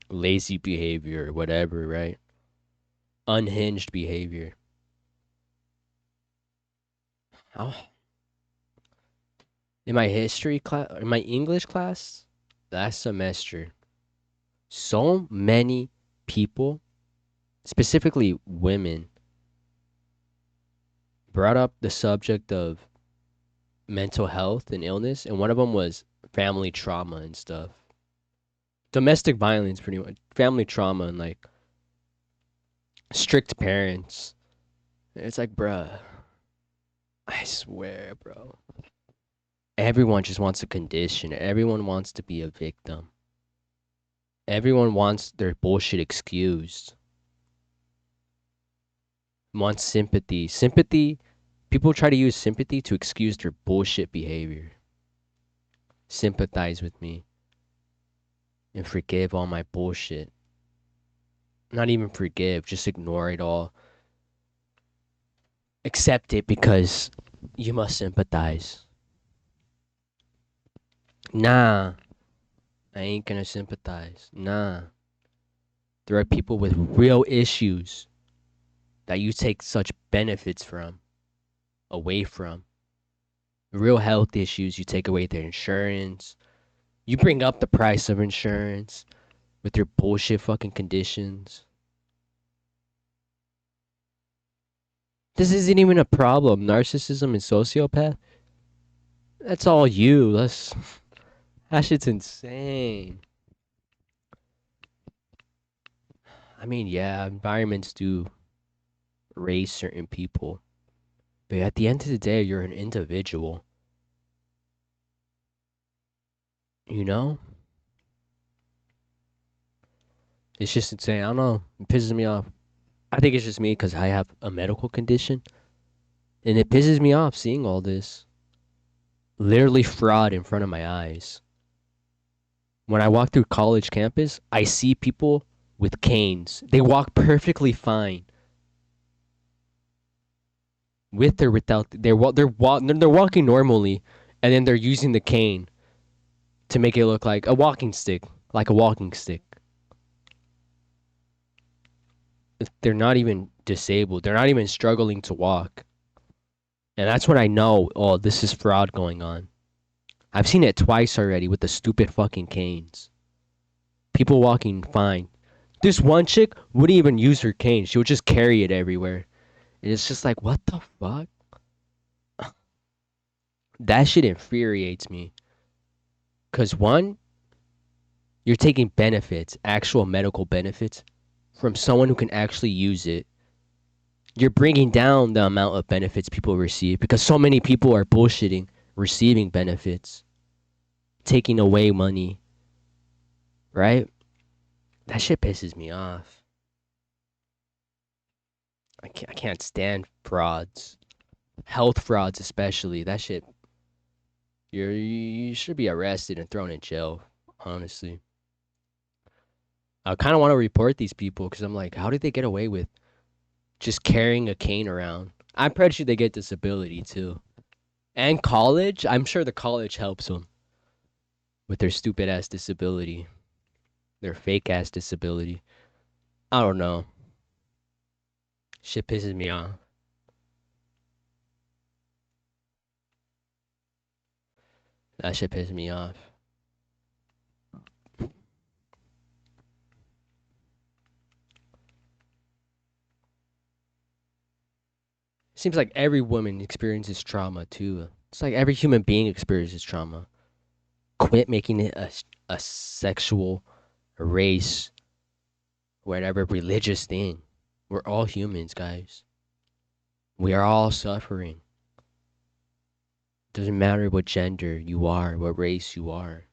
lazy behavior, whatever, right? Unhinged behavior. Oh, in my history class, in my English class last semester, so many people, specifically women, brought up the subject of mental health and illness, and one of them was family trauma and stuff. Domestic violence, pretty much. Family trauma and like strict parents. It's like, bruh, I swear, bro. Everyone just wants a condition. Everyone wants to be a victim. Everyone wants their bullshit excused. Wants sympathy. Sympathy. People try to use sympathy to excuse their bullshit behavior. Sympathize with me. And forgive all my bullshit. Not even forgive, just ignore it all. Accept it because you must sympathize. Nah, I ain't gonna sympathize. Nah. There are people with real issues that you take such benefits from, away from. Real health issues, you take away their insurance. You bring up the price of insurance with your bullshit fucking conditions. This isn't even a problem. Narcissism and sociopath. That's all you. That shit's insane. I mean, yeah, environments do raise certain people. But at the end of the day, you're an individual. You know? It's just insane. I don't know. It pisses me off. I think it's just me because I have a medical condition. And it pisses me off seeing all this. Literally fraud in front of my eyes. When I walk through college campus, I see people with canes. They walk perfectly fine. With or without, they're walking normally, and then they're using the cane to make it look like a walking stick, They're not even disabled. They're not even struggling to walk. And that's when I know, oh, this is fraud going on. I've seen it twice already with the stupid fucking canes. People walking fine. This one chick wouldn't even use her cane. She would just carry it everywhere. And it's just like, what the fuck? That shit infuriates me. Because one, you're taking benefits, actual medical benefits, from someone who can actually use it. You're bringing down the amount of benefits people receive because so many people are bullshitting, receiving benefits, taking away money, right? That shit pisses me off. I can't stand frauds, health frauds especially. That shit, you should be arrested and thrown in jail. Honestly, I kind of want to report these people because I'm like, how did they get away with just carrying a cane around? I'm pretty sure they get disability too. And college, I'm sure the college helps them with their stupid ass disability, their fake ass disability. I don't know. Shit pisses me off. That shit pisses me off. Seems like every woman experiences trauma too. It's like every human being experiences trauma. Quit making it a sexual, a race, whatever religious thing. We're all humans, guys. We are all suffering. Doesn't matter what gender you are, what race you are.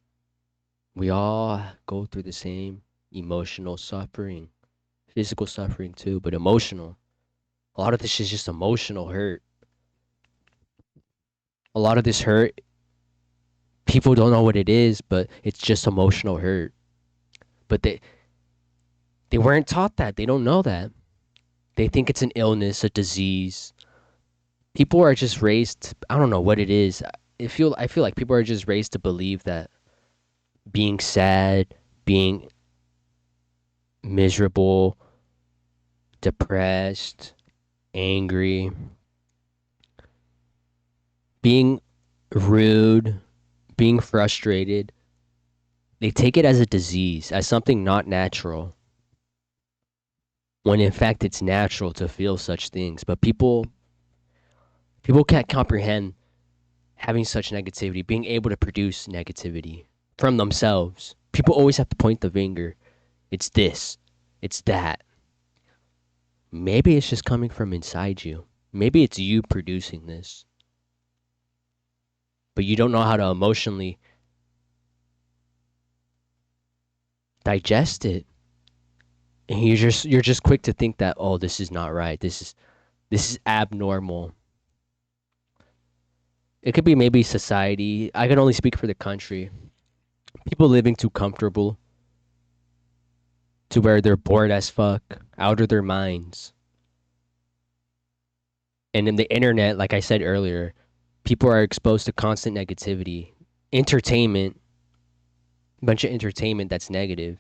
We all go through the same emotional suffering, physical suffering too, but emotional. A lot of this is just emotional hurt. A lot of this hurt, people don't know what it is, but it's just emotional hurt. But they weren't taught that. They don't know that. They think it's an illness, a disease. People are just raised, I don't know what it is. I feel like people are just raised to believe that being sad, being miserable, depressed, angry, being rude, being frustrated, they take it as a disease, as something not natural, when in fact it's natural to feel such things. But people can't comprehend having such negativity, being able to produce negativity from themselves. People always have to point the finger. It's this, it's that. Maybe it's just coming from inside you. Maybe it's you producing this. But you don't know how to emotionally digest it. And you're just quick to think that, oh, this is not right. This is abnormal. It could be maybe society. I can only speak for the country. People living too comfortable to where they're bored as fuck, out of their minds. And in the internet, like I said earlier, people are exposed to constant negativity, entertainment, a bunch of entertainment that's negative,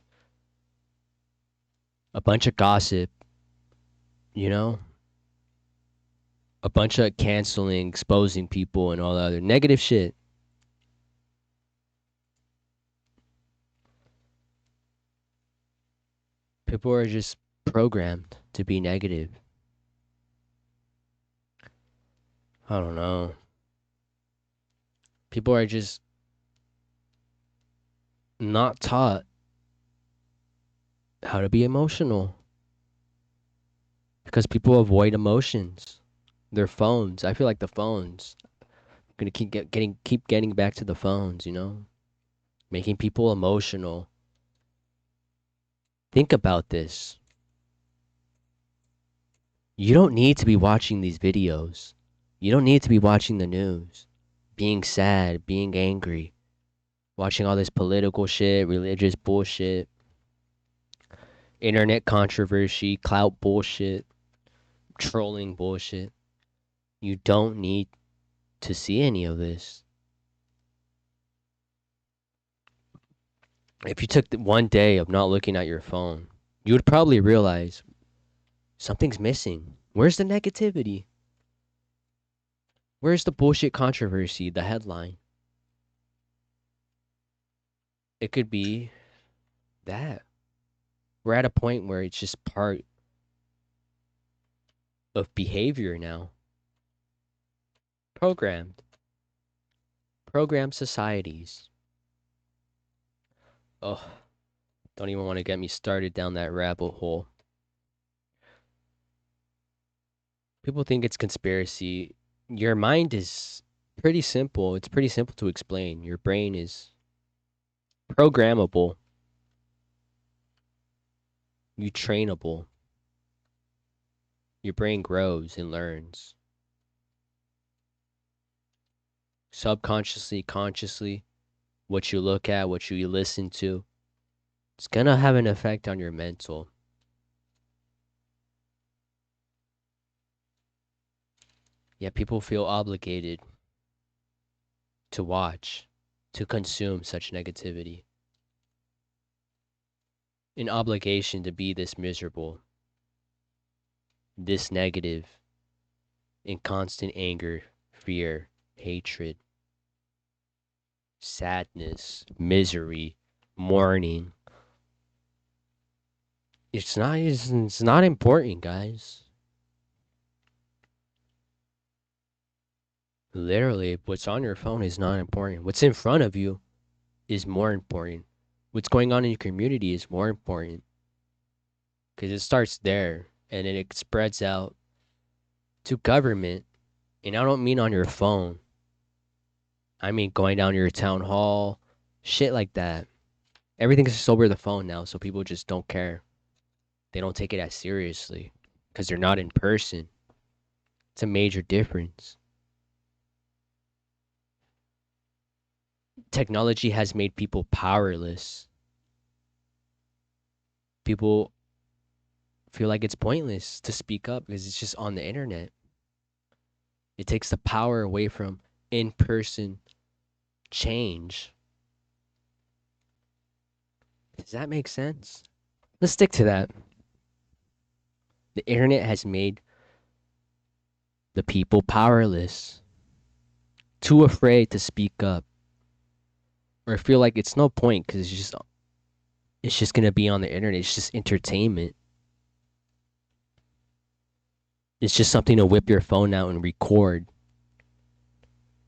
a bunch of gossip, you know, a bunch of canceling, exposing people, and all the other negative shit. People are just programmed to be negative. I don't know. People are just not taught how to be emotional because people avoid emotions. Their phones. I feel like the phones. I'm gonna keep getting back to the phones. You know, making people emotional. Think about this. You don't need to be watching these videos. You don't need to be watching the news, being sad, being angry, watching all this political shit, religious bullshit, internet controversy, clout bullshit, trolling bullshit. You don't need to see any of this. If you took one day of not looking at your phone, you would probably realize something's missing. Where's the negativity? Where's the bullshit controversy, the headline? It could be that. We're at a point where it's just part of behavior now. Programmed. Programmed societies. Oh, don't even want to get me started down that rabbit hole. People think it's conspiracy. Your mind is pretty simple. It's pretty simple to explain. Your brain is programmable. You trainable. Your brain grows and learns. Subconsciously, consciously, what you look at, what you listen to, it's gonna have an effect on your mental. Yet people feel obligated to watch, to consume such negativity. An obligation to be this miserable, this negative, in constant anger, fear, hatred, sadness, misery, mourning. It's not important, guys. Literally, what's on your phone is not important. What's in front of you is more important. What's going on in your community is more important. because it starts there and then it spreads out to government. And I don't mean on your phone. I mean going down to your town hall, shit like that. Everything's just over the phone now, so people just don't care. They don't take it as seriously because they're not in person. It's a major difference. Technology has made people powerless. People feel like it's pointless to speak up because it's just on the internet. It takes the power away from in person change. Does that make sense? Let's stick to that. The internet has made the people powerless, too afraid to speak up, or feel like it's no point because it's just gonna be on the internet. It's just entertainment. It's just something to whip your phone out and record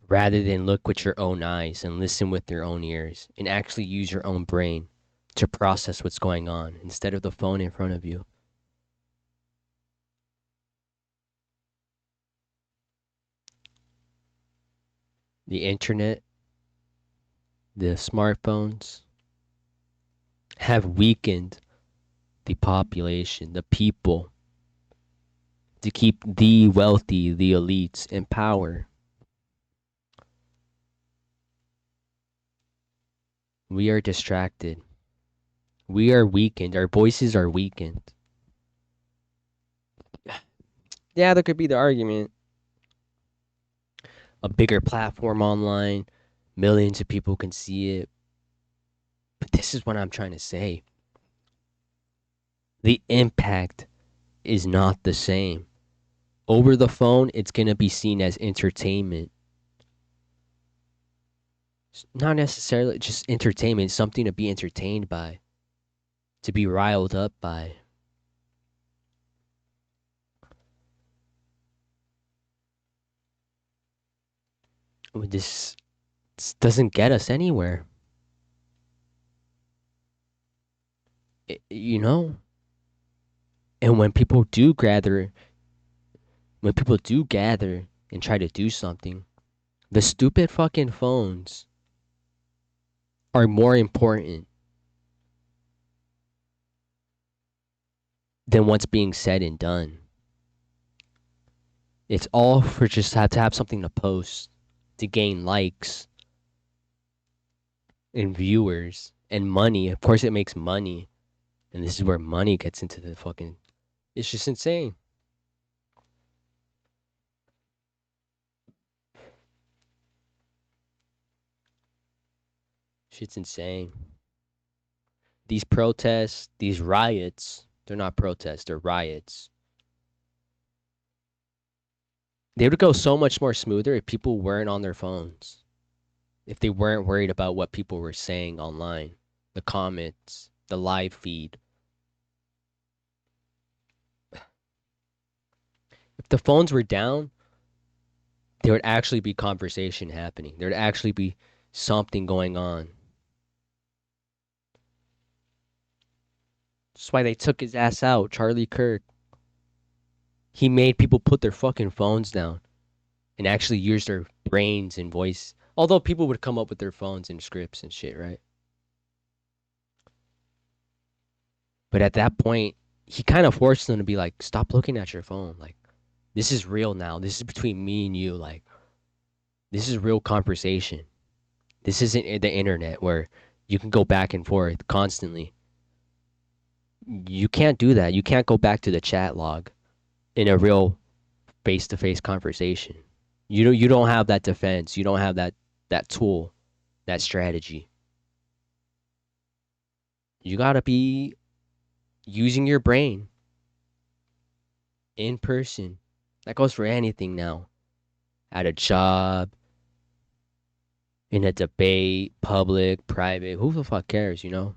rather than look with your own eyes and listen with your own ears and actually use your own brain to process what's going on instead of the phone in front of you. The internet, the smartphones have weakened the population, the people, to keep the wealthy, the elites in power. We are distracted. We are weakened. Our voices are weakened. Yeah, there could be the argument. A bigger platform online, millions of people can see it. But this is what I'm trying to say. The impact is not the same. Over the phone, it's going to be seen as entertainment. Not necessarily just entertainment, something to be entertained by, to be riled up by. This doesn't get us anywhere. You know? And when people do gather and try to do something, the stupid fucking phones are more important than what's being said and done. It's all for just to have something to post, to gain likes and viewers and money. Of course, it makes money. And this is where money gets into the fucking. It's just insane. Shit's insane. These protests, these riots, they're not protests, they're riots. They would go so much more smoother if people weren't on their phones. If they weren't worried about what people were saying online, the comments, the live feed. If the phones were down, there would actually be conversation happening. There would actually be something going on. That's why they took his ass out, Charlie Kirk. He made people put their fucking phones down and actually use their brains and voice. Although people would come up with their phones and scripts and shit, right? But at that point, he kind of forced them to be like, stop looking at your phone. Like, this is real now. This is between me and you. Like, this is real conversation. This isn't the internet where you can go back and forth constantly. You can't do that. You can't go back to the chat log in a real face-to-face conversation. You don't have that defense. You don't have that tool, that strategy. You gotta be using your brain in person. That goes for anything now. At a job, in a debate, public, private. Who the fuck cares, you know?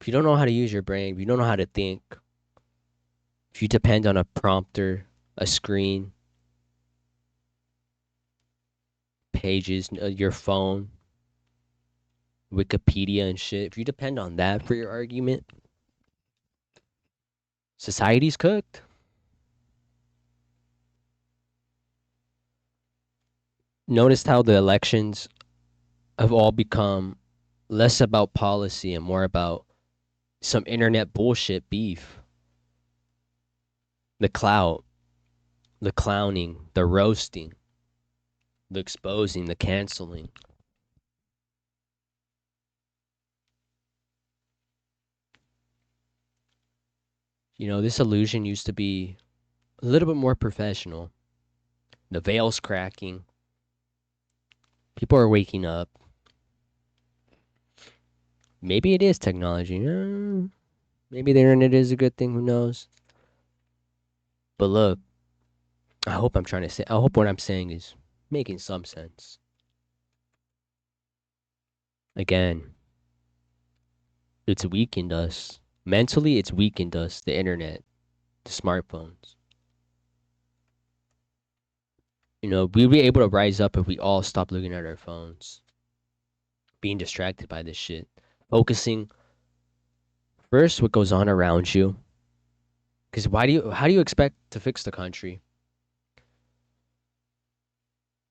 If you don't know how to use your brain, if you don't know how to think, if you depend on a prompter, a screen, pages, your phone, Wikipedia and shit, if you depend on that for your argument, society's cooked. Noticed how the elections have all become less about policy and more about some internet bullshit beef. The clout, the clowning, the roasting, the exposing, the canceling. You know, this illusion used to be a little bit more professional. The veil's cracking. People are waking up. Maybe it is technology. Maybe the internet is a good thing. Who knows? But look, I hope what I'm saying is making some sense. Again, it's weakened us. Mentally, it's weakened us. The internet, the smartphones. You know, we'd be able to rise up if we all stop looking at our phones, being distracted by this shit, focusing first what goes on around you. Because how do you expect to fix the country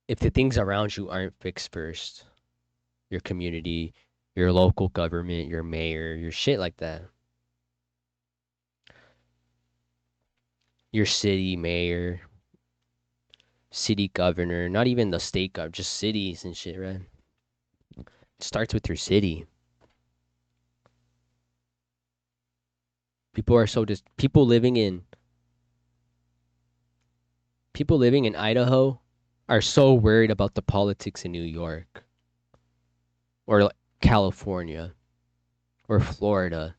if the things around you aren't fixed first? Your community, your local government, your mayor, your shit like that. Your city mayor, city governor, not even the state governor, just cities and shit, right? It starts with your city. People living in Idaho are so worried about the politics in New York or California or Florida.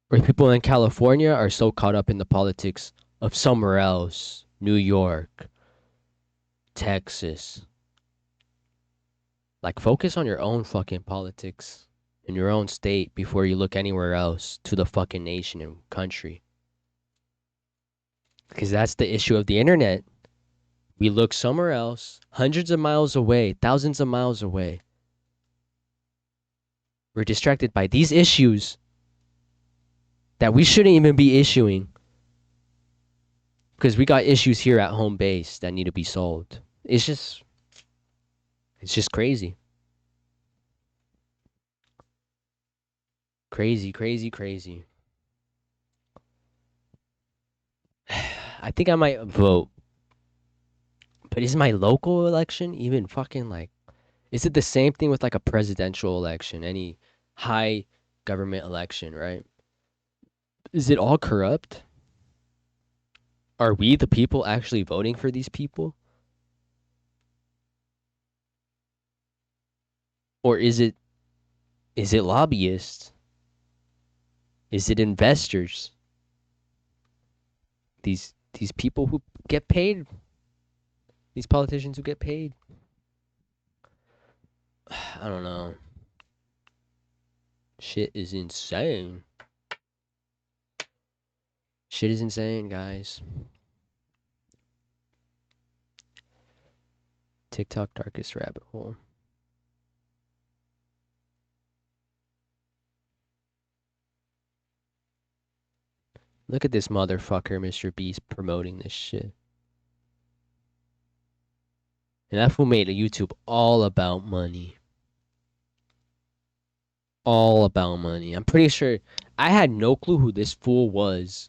Or people in California are so caught up in the politics of somewhere else, New York, Texas. Like, focus on your own fucking politics in your own state before you look anywhere else to the fucking nation and country. Because that's the issue of the internet. We look somewhere else, hundreds of miles away, thousands of miles away. We're distracted by these issues that we shouldn't even be issuing. Because we got issues here at home base that need to be solved. It's just crazy. Crazy, crazy, crazy. I think I might vote. But is my local election even fucking like... Is it the same thing with like a presidential election? Any high government election, right? Is it all corrupt? Are we the people actually voting for these people? Or is it lobbyists? Is it investors? These people who get paid. These politicians who get paid. I don't know. Shit is insane. Shit is insane, guys. TikTok darkest rabbit hole. Look at this motherfucker, Mr. Beast, promoting this shit. And that fool made a YouTube all about money. All about money. I'm pretty sure I had no clue who this fool was.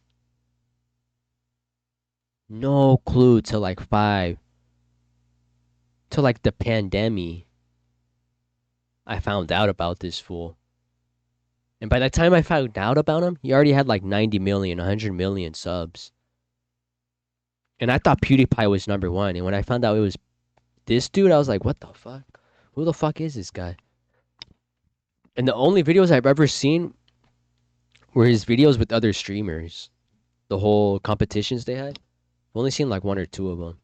No clue till like the pandemic. I found out about this fool. And by the time I found out about him, he already had like 90 million, 100 million subs. And I thought PewDiePie was number one. And when I found out it was this dude, I was like, what the fuck? Who the fuck is this guy? And the only videos I've ever seen were his videos with other streamers. The whole competitions they had. I've only seen like one or two of them.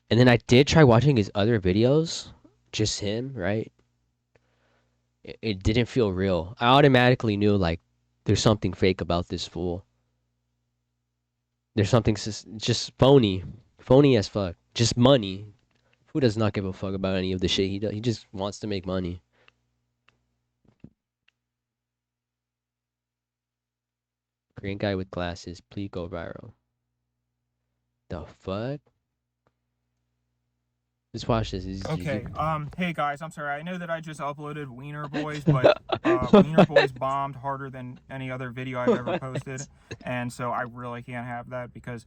And then I did try watching his other videos. Just him, right? It didn't feel real. I automatically knew like there's something fake about this fool. There's something just phony. Phony as fuck. Just money. Who does not give a fuck about any of the shit he does? He just wants to make money. Green guy with glasses, please go viral. The fuck? Just watch this. Okay, hey guys, I'm sorry. I know that I just uploaded Wiener Boys, but Wiener Boys bombed harder than any other video I've ever posted, and so I really can't have that because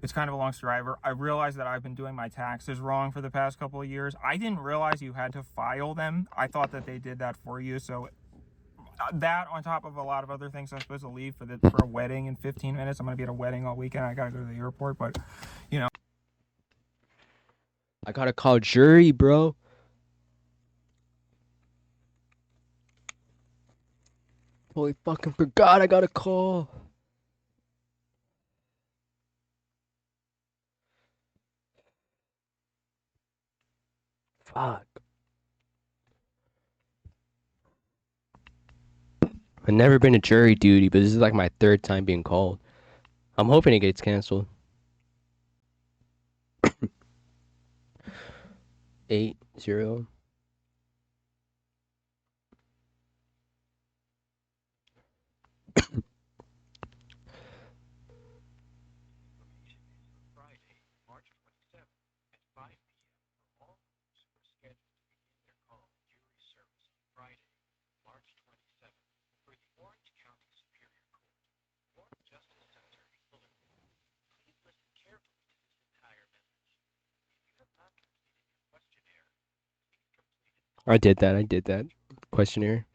it's kind of a long story. I realized that I've been doing my taxes wrong for the past couple of years. I didn't realize you had to file them. I thought that they did that for you, so that on top of a lot of other things I'm supposed to leave for a wedding in 15 minutes. I'm going to be at a wedding all weekend. I got to go to the airport, but, you know. I gotta call jury, bro. Holy fucking forgot I got a call. Fuck. I've never been to jury duty, but this is like my third time being called. I'm hoping it gets canceled. 8-0. I did that. Questionnaire.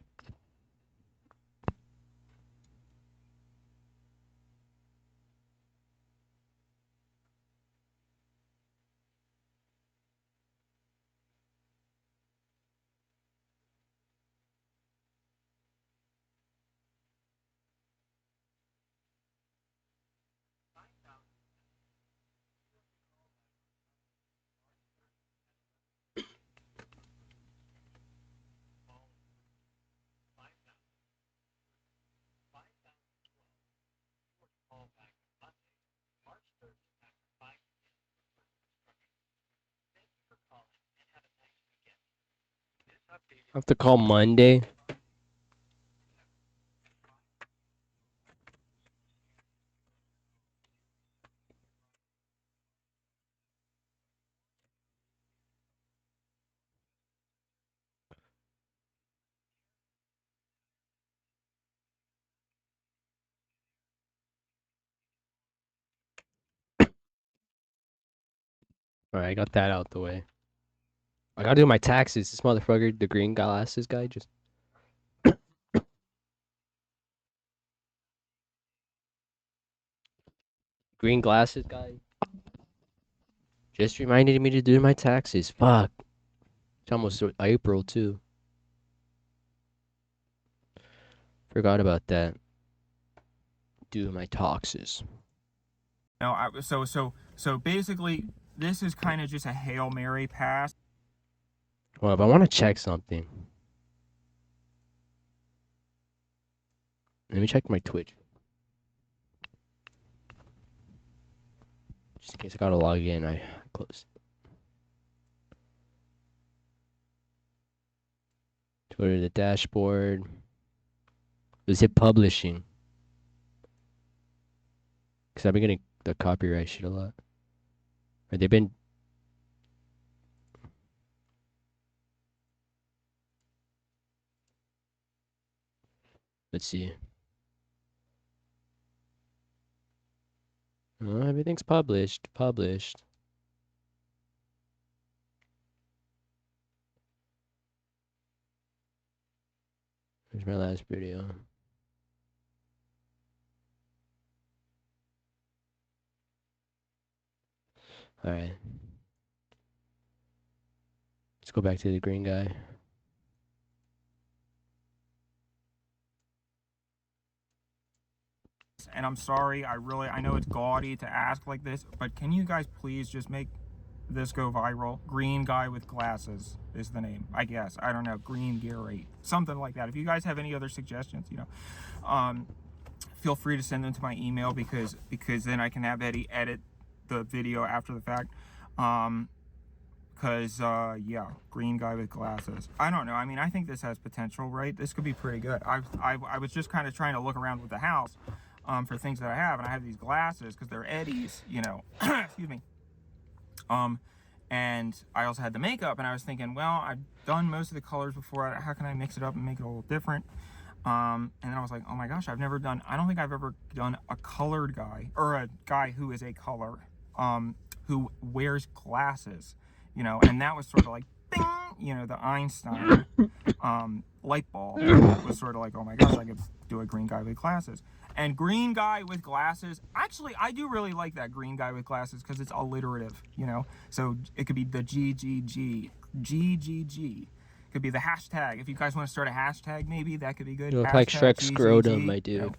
I have to call Monday. Alright, I got that out the way. I gotta do my taxes. This motherfucker, the green glasses guy, just green glasses guy just reminded me to do my taxes. Fuck. It's almost April too. Forgot about that. Do my taxes. No, so basically, this is kind of just a Hail Mary pass. Well, if I want to check something, let me check my Twitch. Just in case I gotta log in, I close. Go to the dashboard. Is it publishing? Because I've been getting the copyright shit a lot. Or they've been. Let's see. Oh, everything's published. Published. Here's my last video. Alright. Let's go back to the green guy. And I'm sorry, I know it's gaudy to ask like this, but can you guys please just make this go viral? Green guy with glasses is the name, I guess. I don't know, Green Gary, something like that. If you guys have any other suggestions, you know, feel free to send them to my email because then I can have Eddie edit the video after the fact. Cause yeah, green guy with glasses. I don't know. I mean, I think this has potential, right? This could be pretty good. I was just kind of trying to look around with the house, for things that I have, and I have these glasses because they're Eddies, you know. Excuse me. And I also had the makeup, and I was thinking, well, I've done most of the colors before. How can I mix it up and make it a little different? And then I was like, oh my gosh, I don't think I've ever done a colored guy, or a guy who is a color, who wears glasses, you know. And that was sort of like, bing, you know, the Einstein light bulb was sort of like, oh my gosh, I could do a green guy with glasses. And green guy with glasses, actually, I do really like that, green guy with glasses, because it's alliterative, you know. So it could be the GGG. Could be the hashtag. If you guys want to start a hashtag, maybe that could be good. You look like Shrek Scrotum, my dude.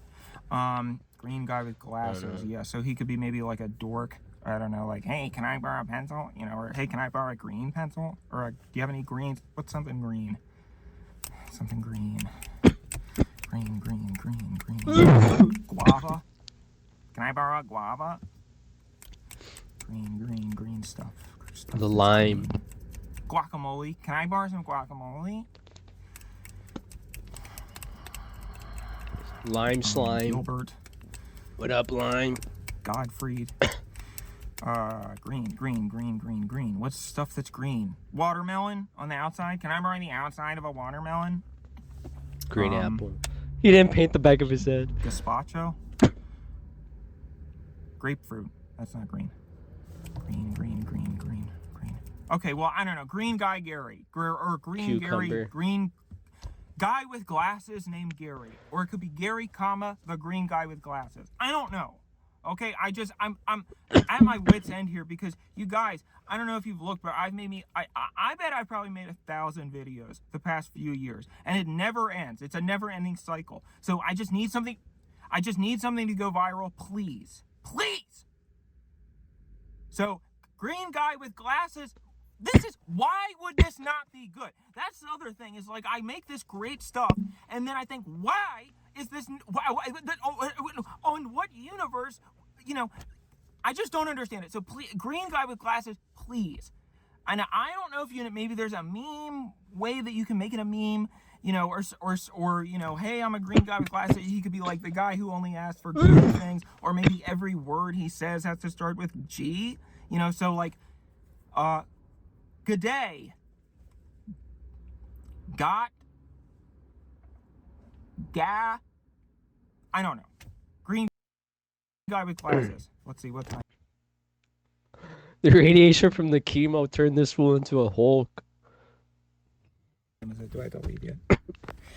Green guy with glasses. Yeah, so he could be maybe like a dork. I don't know, like, hey, can I borrow a pencil? You know, or hey, can I borrow a green pencil? Or do you have any greens? What's something green? Something green. Green. Guava. Can I borrow a guava? Green stuff. The lime. Green. Guacamole. Can I borrow some guacamole? Lime slime. Gilbert. What up, lime? Godfried. Green. What's stuff that's green? Watermelon on the outside. Can I borrow the outside of a watermelon? Green apple. He didn't paint the back of his head. Gazpacho. Grapefruit. That's not green. Green. Okay, well, I don't know. Green guy Gary. Or green Cucumber. Gary. Green guy with glasses named Gary. Or it could be Gary, comma, the green guy with glasses. I don't know. Okay, I'm at my wit's end here, because you guys, I don't know if you've looked, but I bet I've probably made 1,000 videos the past few years, and it never ends. It's a never-ending cycle. So I just need something to go viral, please. So, green guy with glasses, why would this not be good? That's the other thing, is like, I make this great stuff, and then I think, why is this, in what universe, you know, I just don't understand it. So please, green guy with glasses, please. And I don't know if maybe there's a meme way that you can make it a meme, you know, or you know, hey, I'm a green guy with glasses. He could be like the guy who only asks for good things, or maybe every word he says has to start with G, you know. So like, good day. Got. Ga. I don't know. Green guy with glasses. Let's see what time. The radiation from the chemo turned this fool into a Hulk. Do I have to leave yet?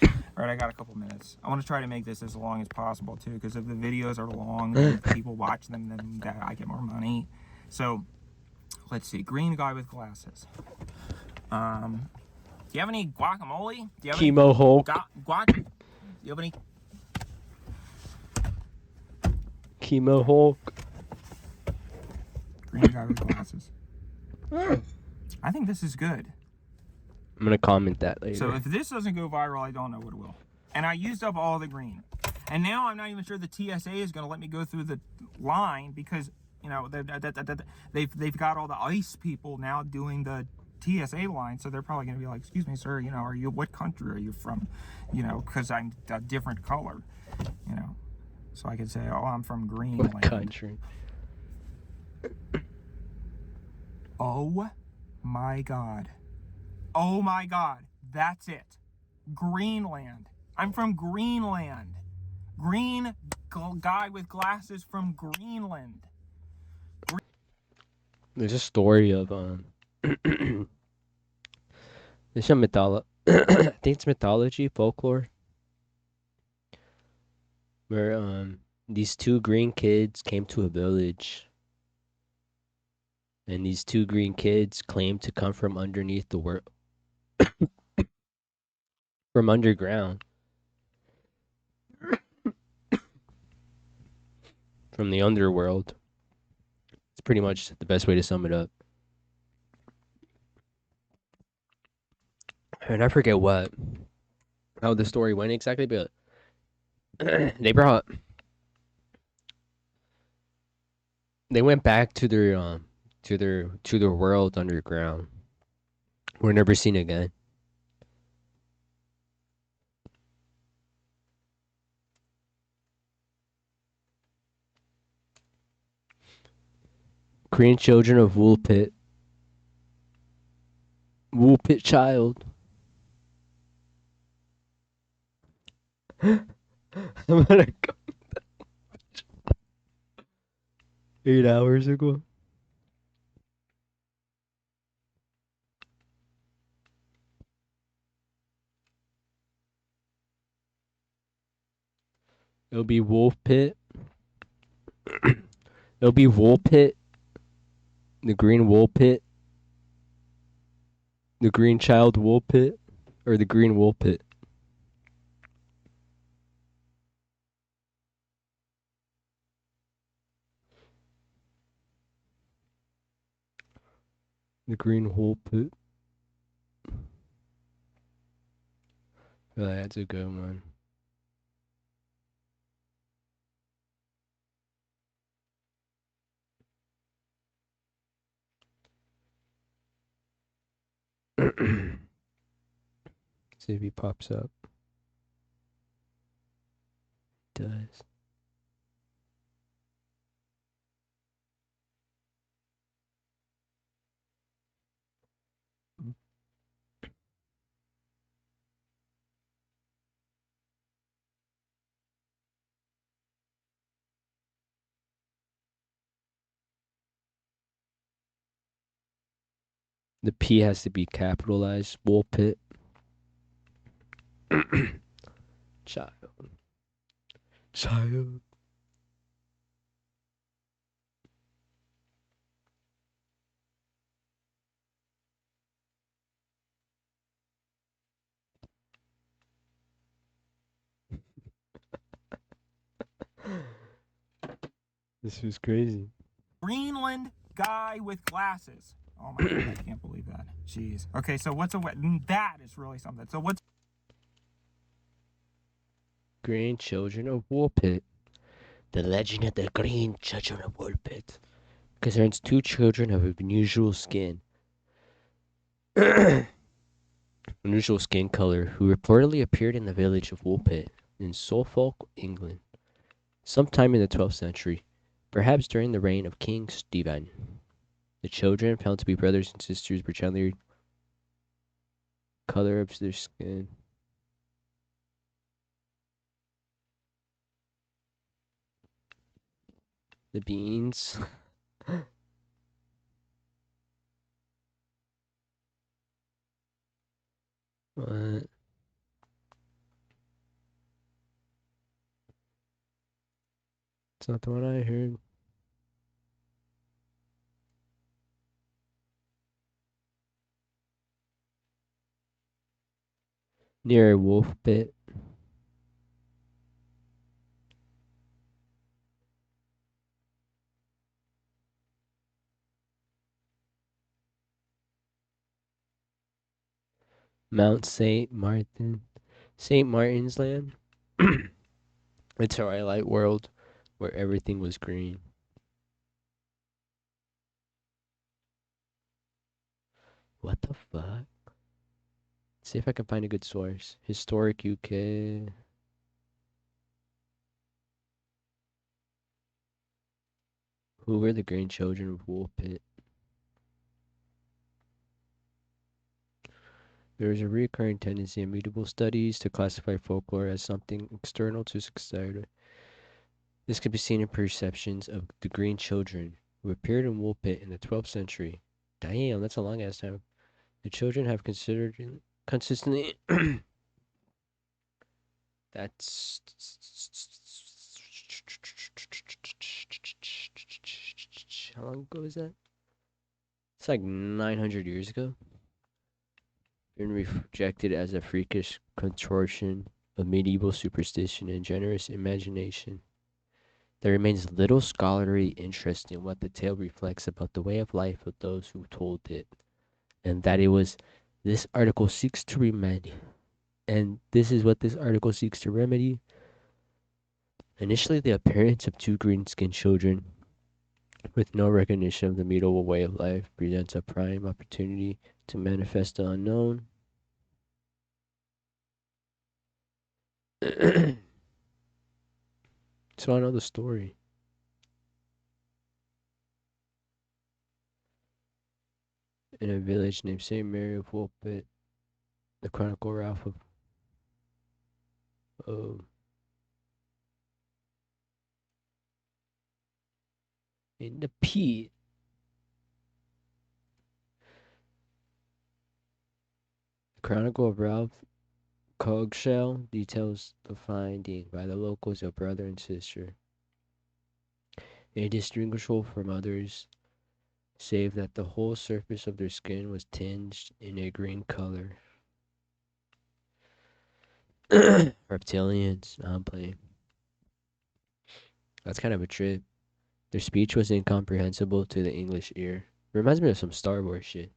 All right, I got a couple minutes. I want to try to make this as long as possible too, because if the videos are long, and if people watch them, then I get more money. So, let's see. Green guy with glasses. Do you have any guacamole? Do you have Chemo Hulk. Do you have any? Chemo Hulk. Green guy with glasses. I think this is good. I'm gonna comment that later. So if this doesn't go viral, I don't know what will. And I used up all the green. And now I'm not even sure the TSA is going to let me go through the line, because, you know, they've got all the ICE people now doing the TSA line. So they're probably going to be like, excuse me, sir, you know, what country are you from? You know, because I'm a different color, you know. So I could say, oh, I'm from Greenland. What country? Oh my God. Oh my God. That's it. Greenland. I'm from Greenland. Green guy with glasses from Greenland. There's a story of there's some I think it's mythology, folklore, where these two green kids came to a village, and these two green kids claimed to come from underneath the world, from underground, from the underworld. It's pretty much the best way to sum it up. And I forget how the story went exactly, but they went back to their world underground, We're never seen again. Grandchildren of Woolpit. Woolpit child. I'm gonna go 8 hours ago. It'll be Woolpit. It'll be Woolpit. The green Woolpit. The green child Woolpit. Or the green Woolpit. The green Woolpit. Oh, that's a good one. See if he pops up. He does. The P has to be capitalized. Woolpit. Child. Child. This was crazy. Greenland guy with glasses. Oh my god, I can't believe that. Jeez. Okay, so what's a that is really something. So what's Grandchildren of Woolpit. The legend of the grandchildren of Woolpit concerns two children of unusual skin. Unusual skin color who reportedly appeared in the village of Woolpit in Suffolk, England, sometime in the 12th century, perhaps during the reign of King Stephen. The children, found to be brothers and sisters, were generally color of their skin. The beans. What? It's not the one I heard. Near a wolf pit. Mount St. Martin. St. Martin's Land. It's a twilight world where everything was green. What the fuck? See if I can find a good source. Historic UK. Who were the grandchildren of Woolpit? There is a recurring tendency in medieval studies to classify folklore as something external to society. This can be seen in perceptions of the green children who appeared in Woolpit in the 12th century. Damn, that's a long ass time. The children have considered consistently. That's. How long ago is that? It's like 900 years ago. Been rejected as a freakish contortion of medieval superstition and generous imagination. There remains little scholarly interest in what the tale reflects about the way of life of those who told it, and that it was this article seeks to remedy. And this is what this article seeks to remedy. Initially, the appearance of two green-skinned children with no recognition of the medieval way of life presents a prime opportunity to manifest the unknown. So I know the story. In a village named St. Mary of Woolpit, the Chronicle Ralph of in the Pete. The Chronicle of Ralph Cogshell details the finding by the locals of brother and sister, indistinguishable from others, save that the whole surface of their skin was tinged in a green color. Reptilians, I'm playing. That's kind of a trip. Their speech was incomprehensible to the English ear. Reminds me of some Star Wars shit.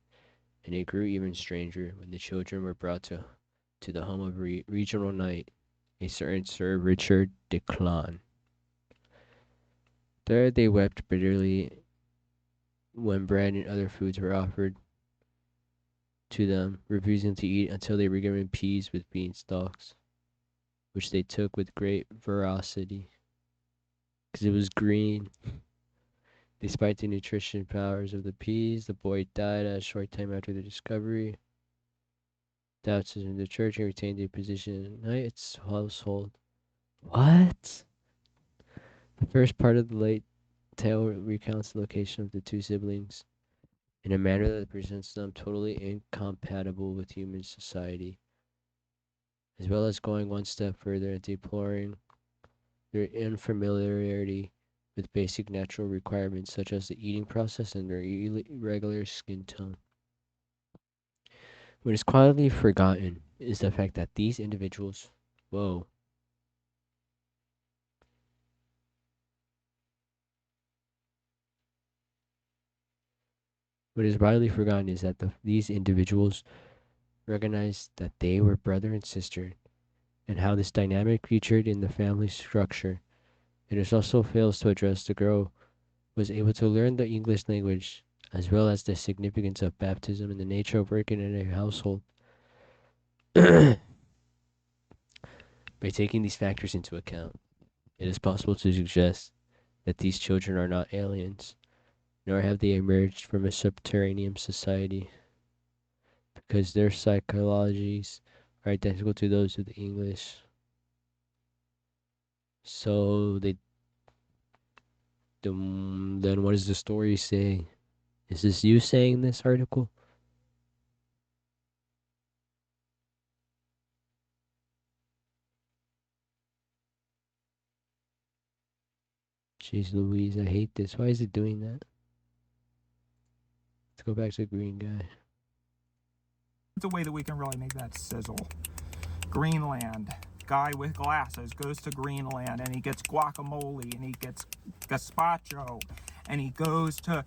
And it grew even stranger when the children were brought to the home of regional knight, a certain Sir Richard de Clan. There they wept bitterly when bread and other foods were offered to them, refusing to eat until they were given peas with bean stalks, which they took with great voracity, because it was green. Despite the nutrition powers of the peas, the boy died a short time after the discovery. Doubts in the church and retained a position in its household. What? The first part of the late tale recounts the location of the two siblings in a manner that presents them totally incompatible with human society, as well as going one step further and deploring their unfamiliarity with basic natural requirements such as the eating process and their irregular skin tone. What is quietly forgotten is the fact that these individuals, whoa, what is widely forgotten is that these individuals recognized that they were brother and sister, and how this dynamic featured in the family structure. It also fails to address the girl was able to learn the English language, as well as the significance of baptism and the nature of working in a household. By taking these factors into account, it is possible to suggest that these children are not aliens, nor have they emerged from a subterranean society, because their psychologies are identical to those of the English. So then what does the story say? Is this you saying this article? Jeez Louise, I hate this. Why is it doing that? Let's go back to the green guy. It's a way that we can really make that sizzle. Greenland. Guy with glasses goes to Greenland and he gets guacamole and he gets gazpacho and he goes to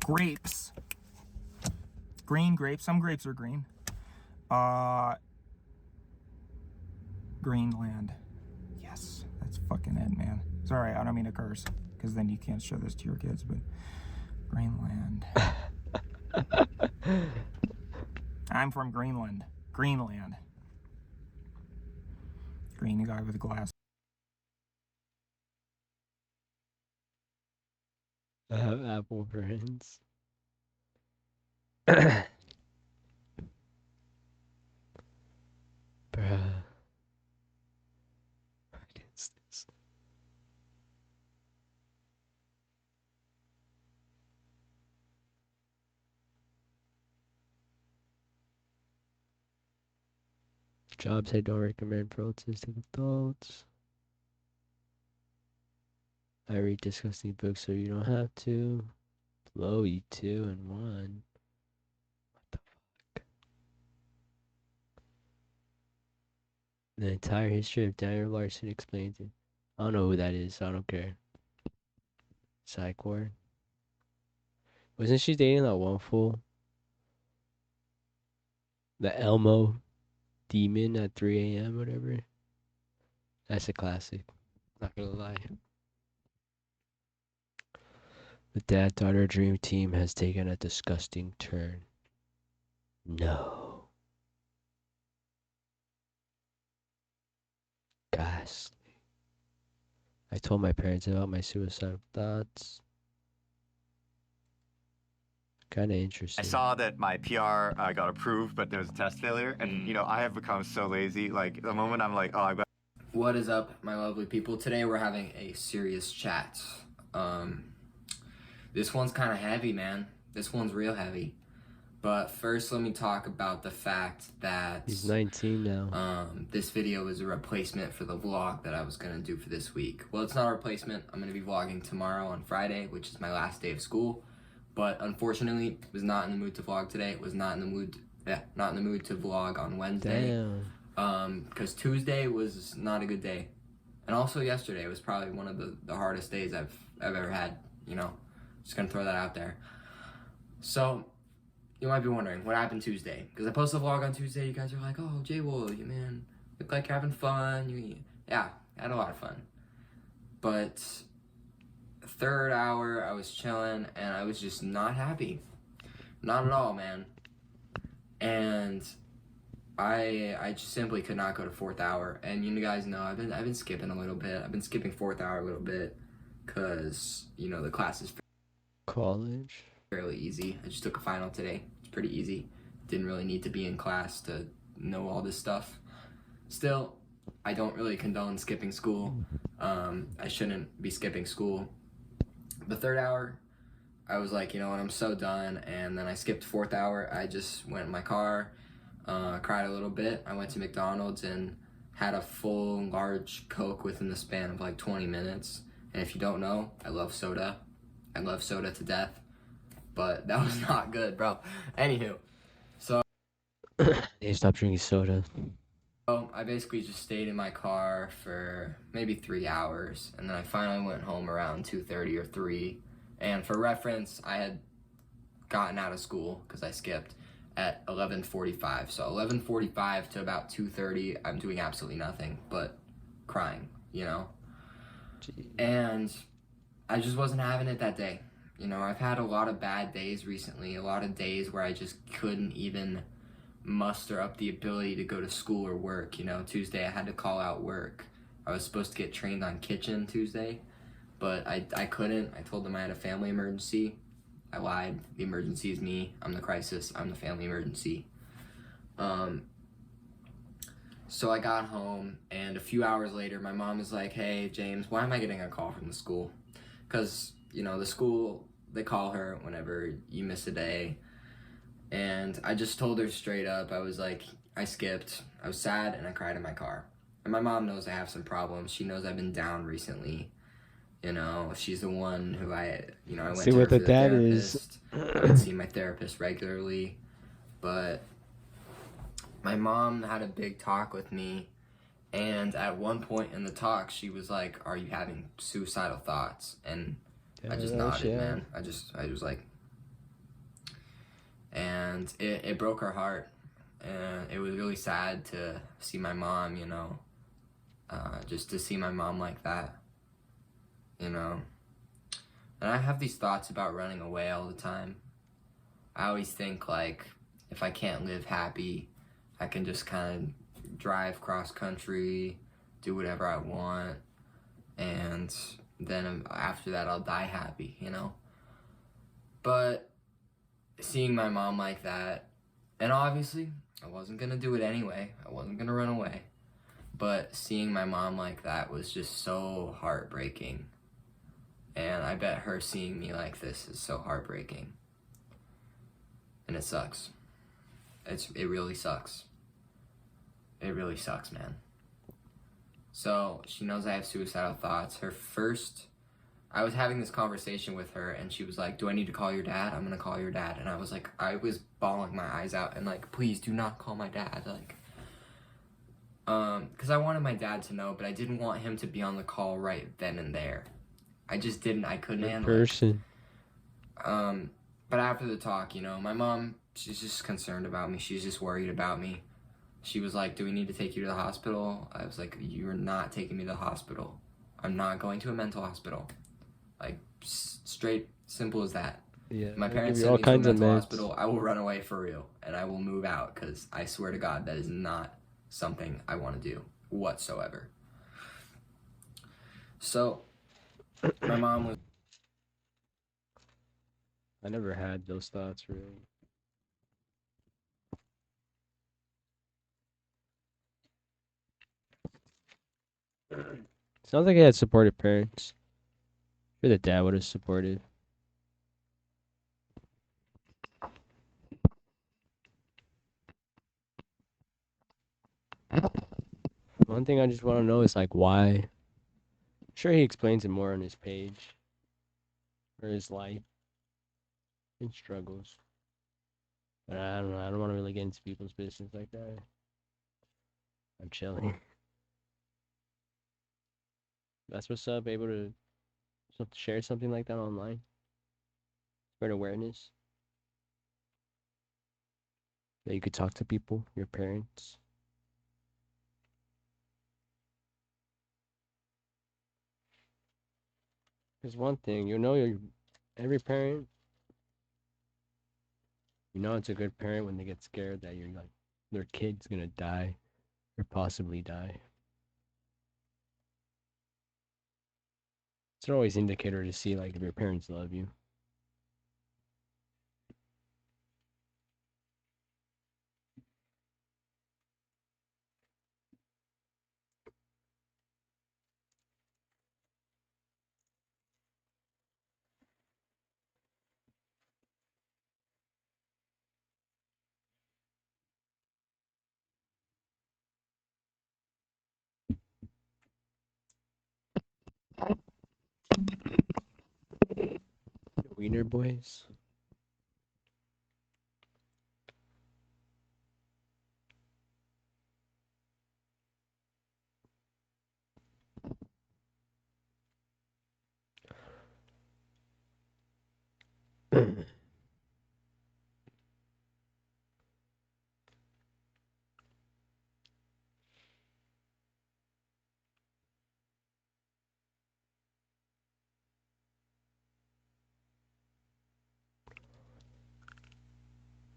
grapes. Green grapes. Some grapes are green. Greenland. Yes, that's fucking it, man. Sorry, I don't mean to curse, because then you can't show this to your kids, but Greenland. I'm from Greenland. Greenland. Green guy with glass. I have Apple friends. Bruh. What is this? Jobs I don't recommend for autistic adults. I read disgusting books so you don't have to. Blow you 2-in-1. What the fuck? The entire history of Daniel Larson explains it. I don't know who that is, so I don't care. Psych ward. Wasn't she dating that one fool? The Elmo demon at 3 a.m. whatever. That's a classic. Not gonna lie. The dad-daughter dream team has taken a disgusting turn. No. Ghastly. I told my parents about my suicidal thoughts. Kind of I interesting. saw that my PR got approved, but there was a test failure, and I have become so lazy. Like the moment I'm like, oh, I've got. What is up, my lovely people? Today we're having a serious chat. This one's kind of heavy, man. This one's real heavy. But first, let me talk about the fact that He's 19 now. this video is a replacement for the vlog that I was gonna do for this week. Well, it's not a replacement. I'm gonna be vlogging tomorrow on Friday, which is my last day of school. But unfortunately, was not in the mood to vlog today. Was not in the mood to vlog on Wednesday. Damn. Because Tuesday was not a good day, and also yesterday was probably one of the hardest days I've ever had. Just gonna throw that out there. So you might be wondering what happened Tuesday, because I posted a vlog on Tuesday. You guys are like, "Oh, J-Wool, you man, look like you're having fun." Yeah, I had a lot of fun, but third hour I was chilling and I was just not happy, not at all, man. And I just simply could not go to fourth hour. And you guys know I've been skipping a little bit. I've been skipping fourth hour a little bit because the class is College. fairly easy. I just took a final today. It's pretty easy. Didn't really need to be in class to know all this stuff. Still, I don't really condone skipping school. I shouldn't be skipping school. The third hour, I was like, I'm so done. And then I skipped fourth hour. I just went in my car, cried a little bit. I went to McDonald's and had a full large Coke within the span of like 20 minutes. And if you don't know, I love soda. I love soda to death. But that was not good, bro. Anywho, so They stopped drinking soda. I basically just stayed in my car for maybe 3 hours, and then I finally went home around 2:30 or 3. And for reference, I had gotten out of school because I skipped at 11:45. So 11:45 to about 2:30, I'm doing absolutely nothing but crying, Gee. And I just wasn't having it that day. I've had a lot of bad days recently, a lot of days where I just couldn't even muster up the ability to go to school or work. Tuesday I had to call out work. I was supposed to get trained on kitchen Tuesday, but I couldn't. I told them I had a family emergency. I lied. The emergency is me. I'm the crisis. I'm the family emergency. So I got home, and a few hours later, my mom is like, "Hey, James, why am I getting a call from the school?" Because, the school, they call her whenever you miss a day. And I just told her straight up, I was like, I skipped. I was sad, and I cried in my car. And my mom knows I have some problems. She knows I've been down recently. She's the one who I went See to her what for the the dad therapist. is. I would see my therapist regularly. But my mom had a big talk with me, and at one point in the talk, she was like, "Are you having suicidal thoughts?" And I just nodded, man. I was like, and it broke her heart, and it was really sad to see my mom, just to see my mom like that, And I have these thoughts about running away all the time. I always think, like, if I can't live happy, I can just kind of drive cross country, do whatever I want, and then after that I'll die happy, But seeing my mom like that, and obviously I wasn't gonna do it anyway, I wasn't gonna run away, but seeing my mom like that was just so heartbreaking. And I bet her seeing me like this is so heartbreaking. And it sucks. It really sucks. It really sucks, man. So she knows I have suicidal thoughts. I was having this conversation with her, and she was like, "Do I need to call your dad? I'm gonna call your dad." And I was like, I was bawling my eyes out and like, "Please do not call my dad." Like, because I wanted my dad to know, but I didn't want him to be on the call right then and there. I couldn't handle it. But after the talk, my mom, she's just concerned about me. She's just worried about me. She was like, "Do we need to take you to the hospital?" I was like, "You're not taking me to the hospital. I'm not going to a mental hospital." Like, straight Simple as that. Yeah. My I'll parents give you send all me to a kinds of mental meds. hospital, I will run away for real, and I will move out, because I swear to God, that is not something I want to do whatsoever. So, my mom was I never had those thoughts really. Sounds like I had supportive parents. Sure, the dad would have supported. One thing I just want to know is like why. Sure, he explains it more on his page or his life and struggles. But I don't know. I don't want to really get into people's business like that. I'm chilling. That's what's up. Able to share something like that online. Spread awareness. That you could talk to people, your parents. There's one thing, every parent, it's a good parent when they get scared that you're like their kid's gonna die or possibly die. It's always indicator to see like if your parents love you. Wiener boys.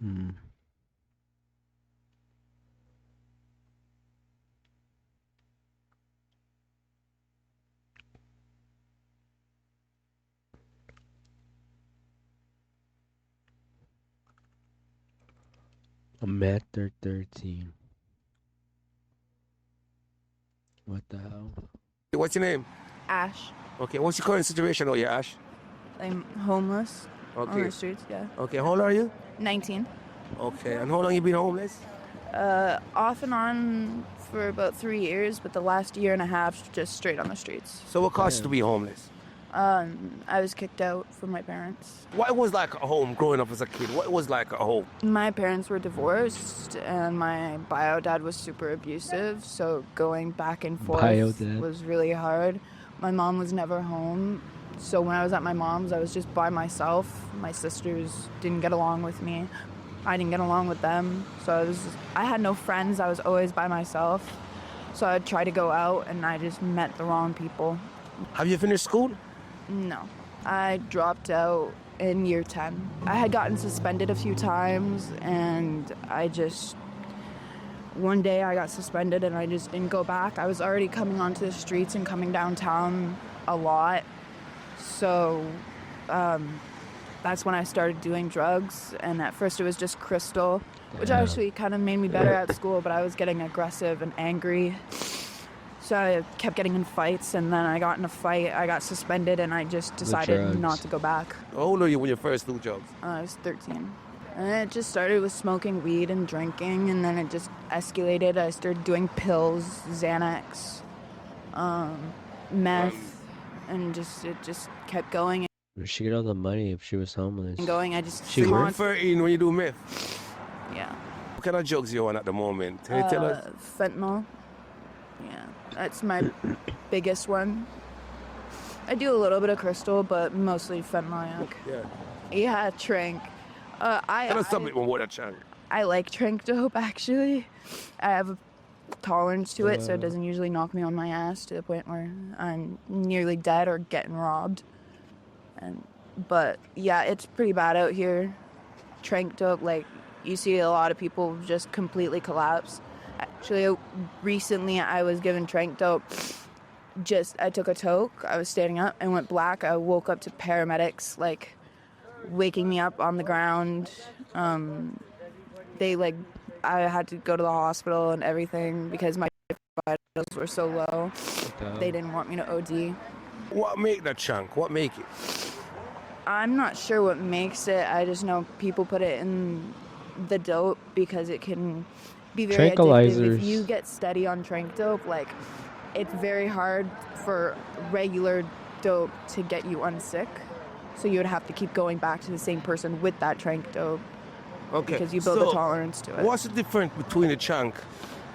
Hmm. I'm at 13. What the hell? What's your name? Ash. Okay, what's your current situation out here, Ash? I'm homeless on Okay. the streets, yeah. Okay, how old are you? 19. Okay, and how long you been homeless? Off and on for about 3 years, but the last year and a half just straight on the streets. So what caused you to be homeless? I was kicked out from my parents. What was like a home growing up as a kid? What was like a home? My parents were divorced, and my bio dad was super abusive, so going back and forth Bio dad. was really hard. My mom was never home, so when I was at my mom's, I was just by myself. My sisters didn't get along with me. I didn't get along with them, so I had no friends. I was always by myself, so I'd try to go out, and I just met the wrong people. Have you finished school? No. I dropped out in year 10. I had gotten suspended a few times, and one day I got suspended and I just didn't go back. I was already coming onto the streets and coming downtown a lot. So that's when I started doing drugs, and at first it was just crystal, which actually kind of made me better at school, but I was getting aggressive and angry. So I kept getting in fights, and then I got in a fight, I got suspended, and I just decided not to go back. How old were you when you first do drugs? I was 13. And it just started with smoking weed and drinking, and then it just escalated. I started doing pills, Xanax, meth, and it just kept going Where'd she get all the money if she was homeless? and going. I just You were 13 when you do meth? Yeah. What kind of drugs you on at the moment? Can you tell us? Fentanyl. Yeah, that's my biggest one. I do a little bit of crystal, but mostly fentanyl. Yeah. Yeah, Trink. Tell us something about what a chunk. I like Trink dope, actually. I have a tolerance to it, so it doesn't usually knock me on my ass to the point where I'm nearly dead or getting robbed. But yeah, it's pretty bad out here. Trank dope, like, you see a lot of people just completely collapse. Actually, recently I was given trank dope. I took a toke, I was standing up and went black. I woke up to paramedics, like, waking me up on the ground. I had to go to the hospital and everything because my vitals were so low. They didn't want me to OD. What make that chunk? What make it? I'm not sure what makes it. I just know people put it in the dope because it can be very addictive. If you get steady on trank dope, like, it's very hard for regular dope to get you unsick. So you would have to keep going back to the same person with that trank dope. Okay. Because you build a tolerance to it. What's the difference between the chunk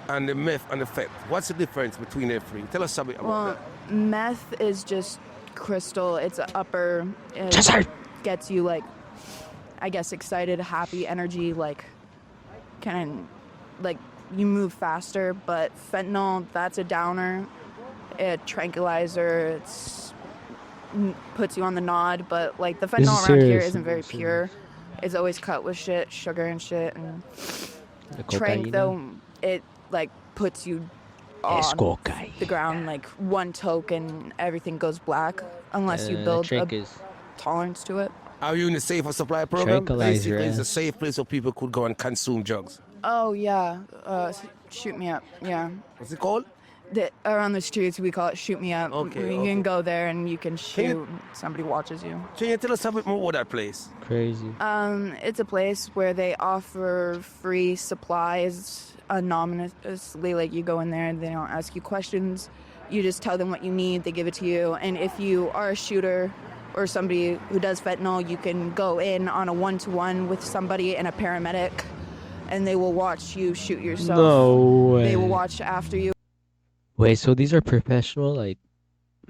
and the meth and the fat? What's the difference between the three? Tell us something about that. Meth is just crystal. It's upper. It gets you, like, I guess, excited, happy, energy, like, kind of, like, you move faster. But fentanyl, that's a downer. A tranquilizer, puts you on the nod. But, like, the fentanyl around here isn't very pure. It's always cut with shit, sugar and shit. And trank, though, it, like, puts you on the ground, like, one toke and everything goes black unless you build a tolerance to it. Are you in the safer supply program? Tranquilizer, Basically, it's a safe place where people could go and consume drugs. Oh, yeah. Shoot me up, yeah. What's it called? Around the streets, we call it shoot me up. Okay, you can go there and you can shoot. Somebody watches you. Can you tell us a bit more about that place? Crazy. It's a place where they offer free supplies anonymously. Like, you go in there and they don't ask you questions. You just tell them what you need. They give it to you. And if you are a shooter or somebody who does fentanyl, you can go in on a one-to-one with somebody and a paramedic, and they will watch you shoot yourself. No way. They will watch after you. Wait, so these are professional, like,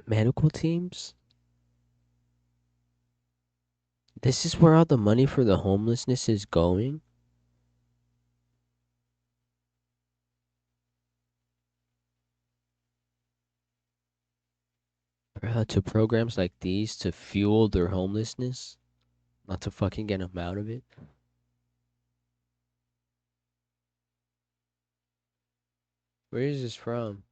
medical teams? This is where all the money for the homelessness is going? Bruh, to programs like these to fuel their homelessness? Not to fucking get them out of it? Where is this from?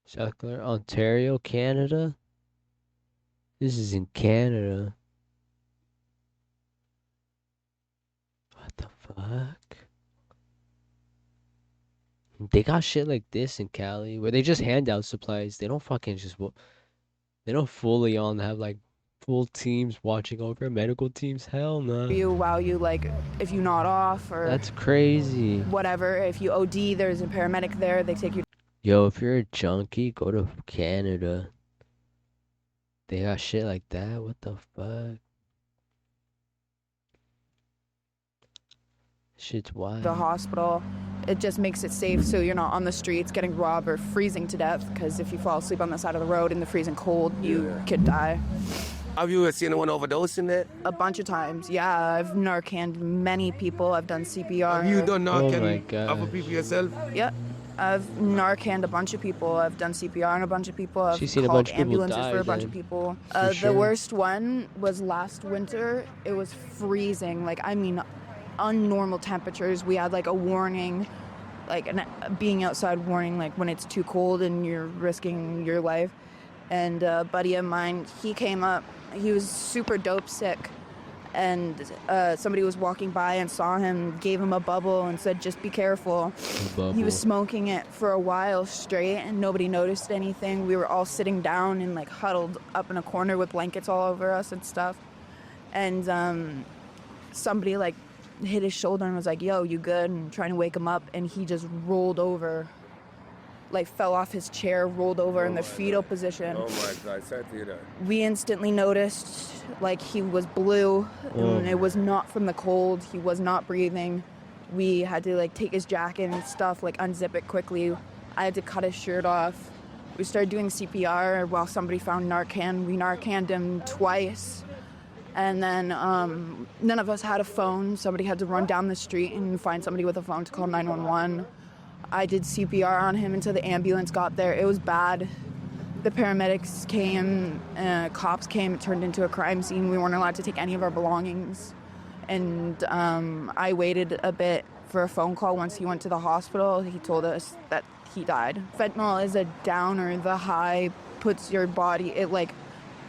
South Carolina, Ontario, Canada? This is in Canada. What the fuck? They got shit like this in Cali where they just hand out supplies. They don't fucking just... They don't fully on have, like, full teams watching over medical teams. Hell no. While you, like, if you nod off or... That's crazy. Whatever. If you OD, there's a paramedic there. They take you... Yo, if you're a junkie, go to Canada. They got shit like that? What the fuck? Shit's wild. The hospital. It just makes it safe so you're not on the streets getting robbed or freezing to death, because if you fall asleep on the side of the road in the freezing cold, you could die. Have you ever seen anyone overdose in there? A bunch of times, yeah. I've Narcaned many people. I've done CPR. Have you done Narcan? Oh my God. Other people yourself? Yeah. I've Narcaned a bunch of people. I've done CPR on a bunch of people. I've She's seen a called bunch of people ambulances die, for a bunch then. of people. For sure. The worst one was last winter. It was freezing. Like, I mean, unnormal temperatures. We had, like, a warning, like, being outside warning, like, when it's too cold and you're risking your life. And a buddy of mine, he came up. He was super dope sick. And somebody was walking by and saw him, gave him a bubble and said, just be careful. He was smoking it for a while straight and nobody noticed anything. We were all sitting down and, like, huddled up in a corner with blankets all over us and stuff. And somebody, like, hit his shoulder and was like, yo, you good? And trying to wake him up, and he just rolled over, like, fell off his chair, rolled over in the fetal position. Oh my God, sorry to hear that. We instantly noticed, like, he was blue, and it was not from the cold. He was not breathing. We had to, like, take his jacket and stuff, like, unzip it quickly. I had to cut his shirt off. We started doing CPR while somebody found Narcan. We Narcaned him twice. And then none of us had a phone. Somebody had to run down the street and find somebody with a phone to call 911. I did CPR on him until the ambulance got there. It was bad. The paramedics came, cops came, it turned into a crime scene. We weren't allowed to take any of our belongings. And I waited a bit for a phone call. Once he went to the hospital, he told us that he died. Fentanyl is a downer. The high puts your body, it like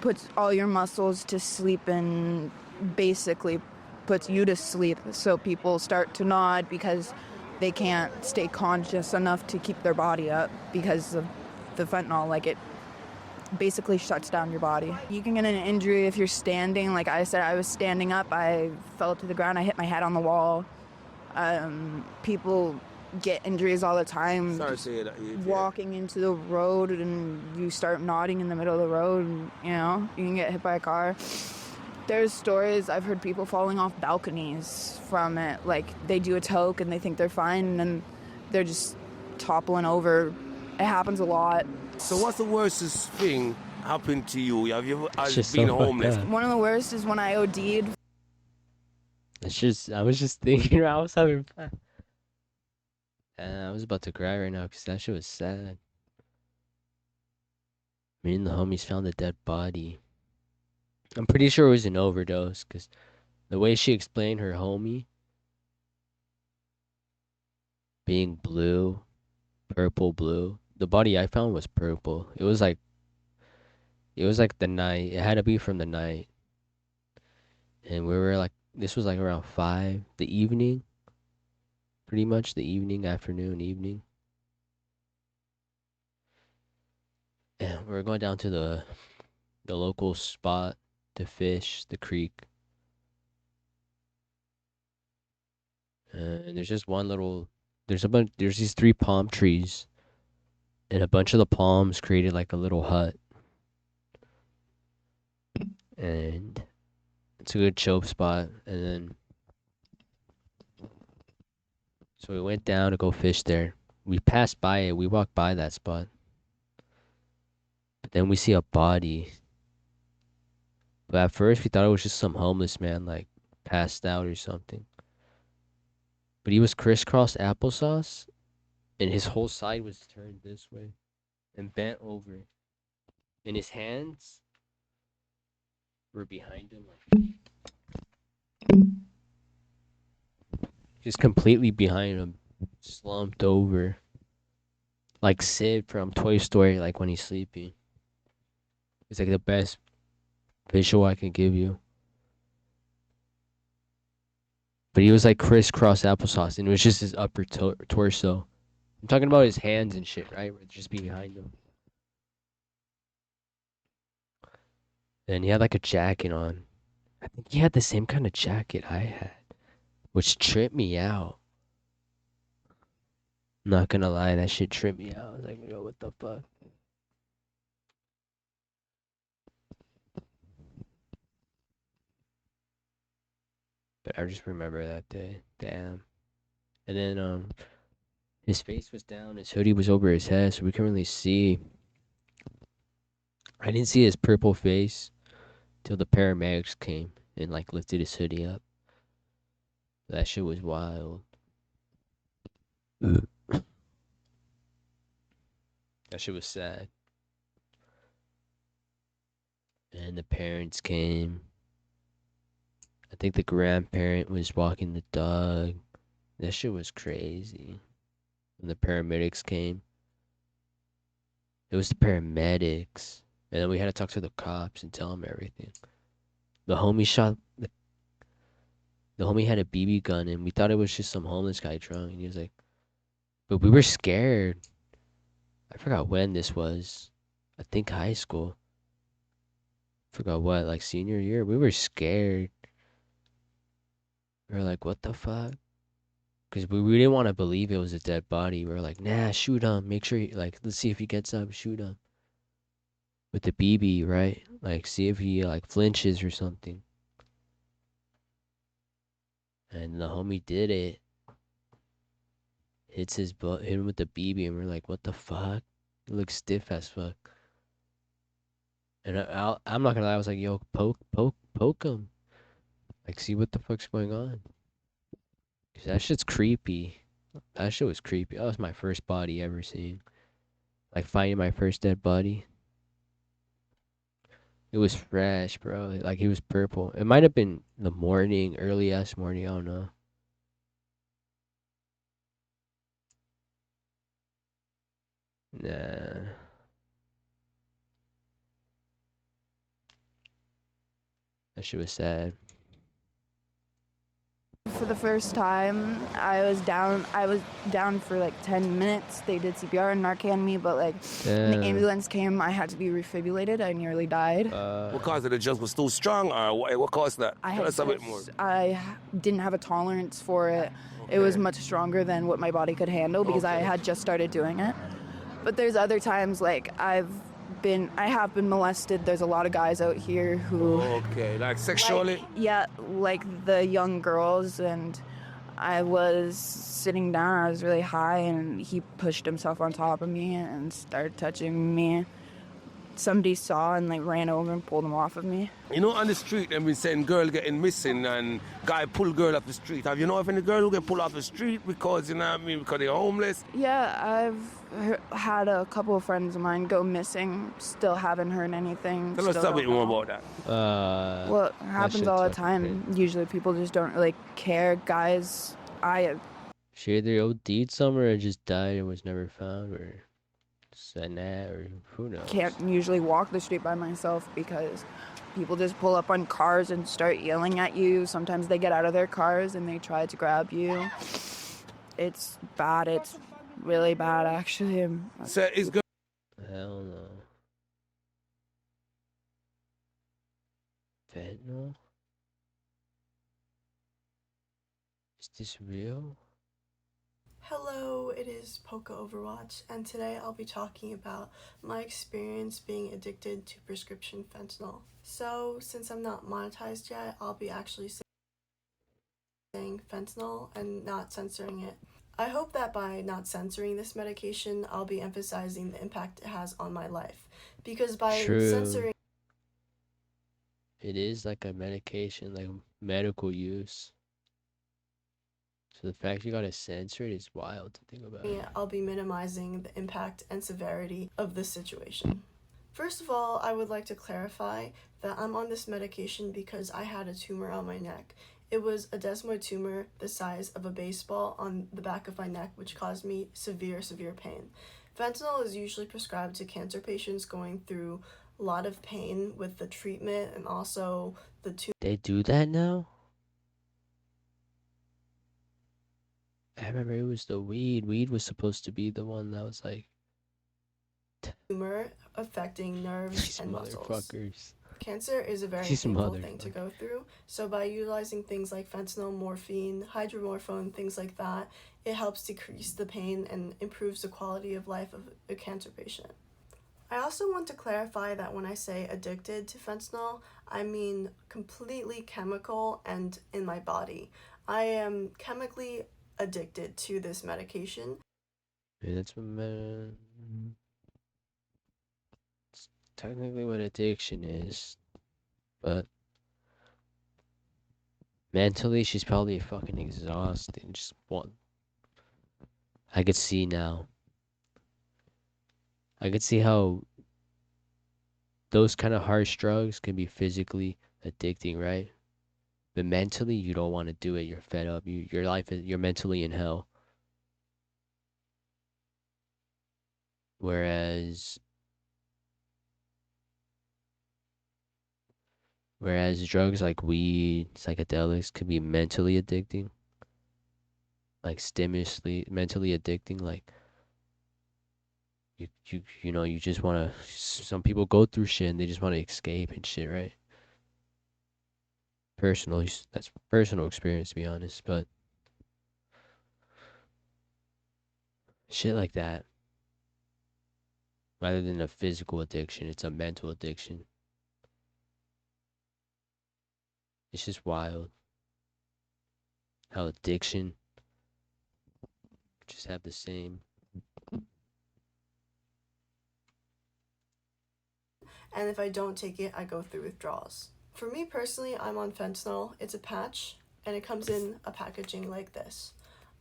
puts all your muscles to sleep and basically puts you to sleep. So people start to nod because they can't stay conscious enough to keep their body up because of the fentanyl. Like, it basically shuts down your body. You can get an injury if you're standing. Like I said, I was standing up, I fell to the ground, I hit my head on the wall. People get injuries all the time. Sorry to say that. Walking into the road and you start nodding in the middle of the road, and, you know, you can get hit by a car. There's stories, I've heard people falling off balconies from it. Like, they do a toke and they think they're fine, and then they're just toppling over. It happens a lot. So what's the worst thing happened to you? Have you ever just been so fucked homeless? up. One of the worst is when I OD'd. I was just thinking, I was having fun. And I was about to cry right now because that shit was sad. Me and the homies found a dead body. I'm pretty sure it was an overdose because the way she explained her homie being blue, purple blue. The body I found was purple. It was like the night. It had to be from the night. And we were like, this was like around 5, the evening. Pretty much the evening, afternoon, evening. And we were going down to the local spot to fish, the creek. And there's just one little, there's these 3 palm trees. And a bunch of the palms created like a little hut. And it's a good chill spot. And then, so we went down to go fish there. We passed by it. We walked by that spot. But then we see a body. But at first we thought it was just some homeless man, like, passed out or something. But he was crisscross applesauce. And his whole side was turned this way. And bent over. And his hands were behind him, like, just completely behind him, slumped over, like Sid from Toy Story, like when he's sleeping. It's like the best visual I can give you. But he was like crisscross applesauce, and it was just his upper torso. I'm talking about his hands and shit, right? Where just behind him. And he had like a jacket on. I think he had the same kind of jacket I had, which tripped me out. Not gonna lie, that shit tripped me out. I was like, yo, what the fuck? But I just remember that day. Damn. And then his face was down, his hoodie was over his head, so we couldn't really see. I didn't see his purple face till the paramedics came and like lifted his hoodie up. That shit was wild. That shit was sad. And the parents came. I think the grandparent was walking the dog. That shit was crazy. When the paramedics came. It was the paramedics. And then we had to talk to the cops and tell them everything. The homie the homie had a BB gun, and we thought it was just some homeless guy drunk. And he was like, but we were scared. I forgot when this was. I think high school. Forgot what, like senior year. We were scared. We were like, what the fuck? Because we didn't want to believe it was a dead body. We were like, nah, shoot him. Make sure, like, let's see if he gets up. Shoot him. With the BB, right? Like, see if he, like, flinches or something. And the homie did it. Hits his butt, hit him with the BB, and we're like, what the fuck? He looks stiff as fuck. And I'm not gonna lie, I was like, yo, poke him. Like, see what the fuck's going on. 'Cause that shit's creepy. That shit was creepy. That was my first body ever seen. Like, finding my first dead body. It was fresh, bro. Like it was purple. It might have been the morning, early ass morning. I don't know. Nah, that shit was sad. For the first time, I was down for like 10 minutes. They did CPR and Narcan me, but like when the Damn. ambulance came, I had to be refibrillated. I nearly died. What caused it? The drugs was too strong, or what caused that? Tell us a bit more. I didn't have a tolerance for it. It was much stronger than what my body could handle because I had just started doing it. But there's other times like I have been molested. There's a lot of guys out here who Okay, like sexually? like the young girls, and I was sitting down, I was really high, and he pushed himself on top of me and started touching me. Somebody saw and like ran over and pulled him off of me. You know, on the street, they've been saying girl getting missing and guy pull girl off the street. Have you know if any girl who get pulled off the street because, you know what I mean, because they're homeless? Yeah, had a couple of friends of mine go missing. Still haven't heard anything. Tell us Still a bit don't more know. about that. Well, it happens shit's all the fucking time. crazy. Usually people just don't really care. Guys, She either OD'd somewhere or just died and was never found, or said that, or who knows. can't usually walk the street by myself because people just pull up on cars and start yelling at you. Sometimes they get out of their cars and they try to grab you. It's bad. It's really bad, actually. So it's good. Hell no. Fentanyl? Is this real? Hello, it is Poca Overwatch, and today I'll be talking about my experience being addicted to prescription fentanyl. So, since I'm not monetized yet, I'll be actually saying fentanyl and not censoring it. I hope that by not censoring this medication, I'll be emphasizing the impact it has on my life. Because by True. censoring It is like a medication, like medical use. So the fact you gotta censor it is wild to think about. I'll be minimizing the impact and severity of this situation. First of all, I would like to clarify that I'm on this medication because I had a tumor on my neck. It was a desmoid tumor the size of a baseball on the back of my neck, which caused me severe pain. Fentanyl is usually prescribed to cancer patients going through a lot of pain with the treatment and also the tumor. They do that now? I remember it was the weed. Weed was supposed to be the one that was like tumor affecting nerves these and muscles. motherfuckers. Cancer is a very These painful thing to go through, so by utilizing things like fentanyl, morphine, hydromorphone, things like that, it helps decrease the pain and improves the quality of life of a cancer patient. I also want to clarify that when I say addicted to fentanyl, I mean completely chemical and in my body. I am chemically addicted to this medication. Yeah, that's it's technically what addiction is, but mentally she's probably fucking exhausted. Just want. I could see now. I could see how those kind of harsh drugs can be physically addicting, right? But mentally, you don't want to do it. You're fed up. You're mentally in hell. Whereas drugs like weed, psychedelics could be mentally addicting. Like mentally addicting. Like you just want to. Some people go through shit and they just want to escape and shit, right? That's personal experience, to be honest, but shit like that. Rather than a physical addiction, it's a mental addiction. It's just wild how addiction just have the same. And if I don't take it, I go through withdrawals. For me personally, I'm on fentanyl. It's a patch, and it comes in a packaging like this.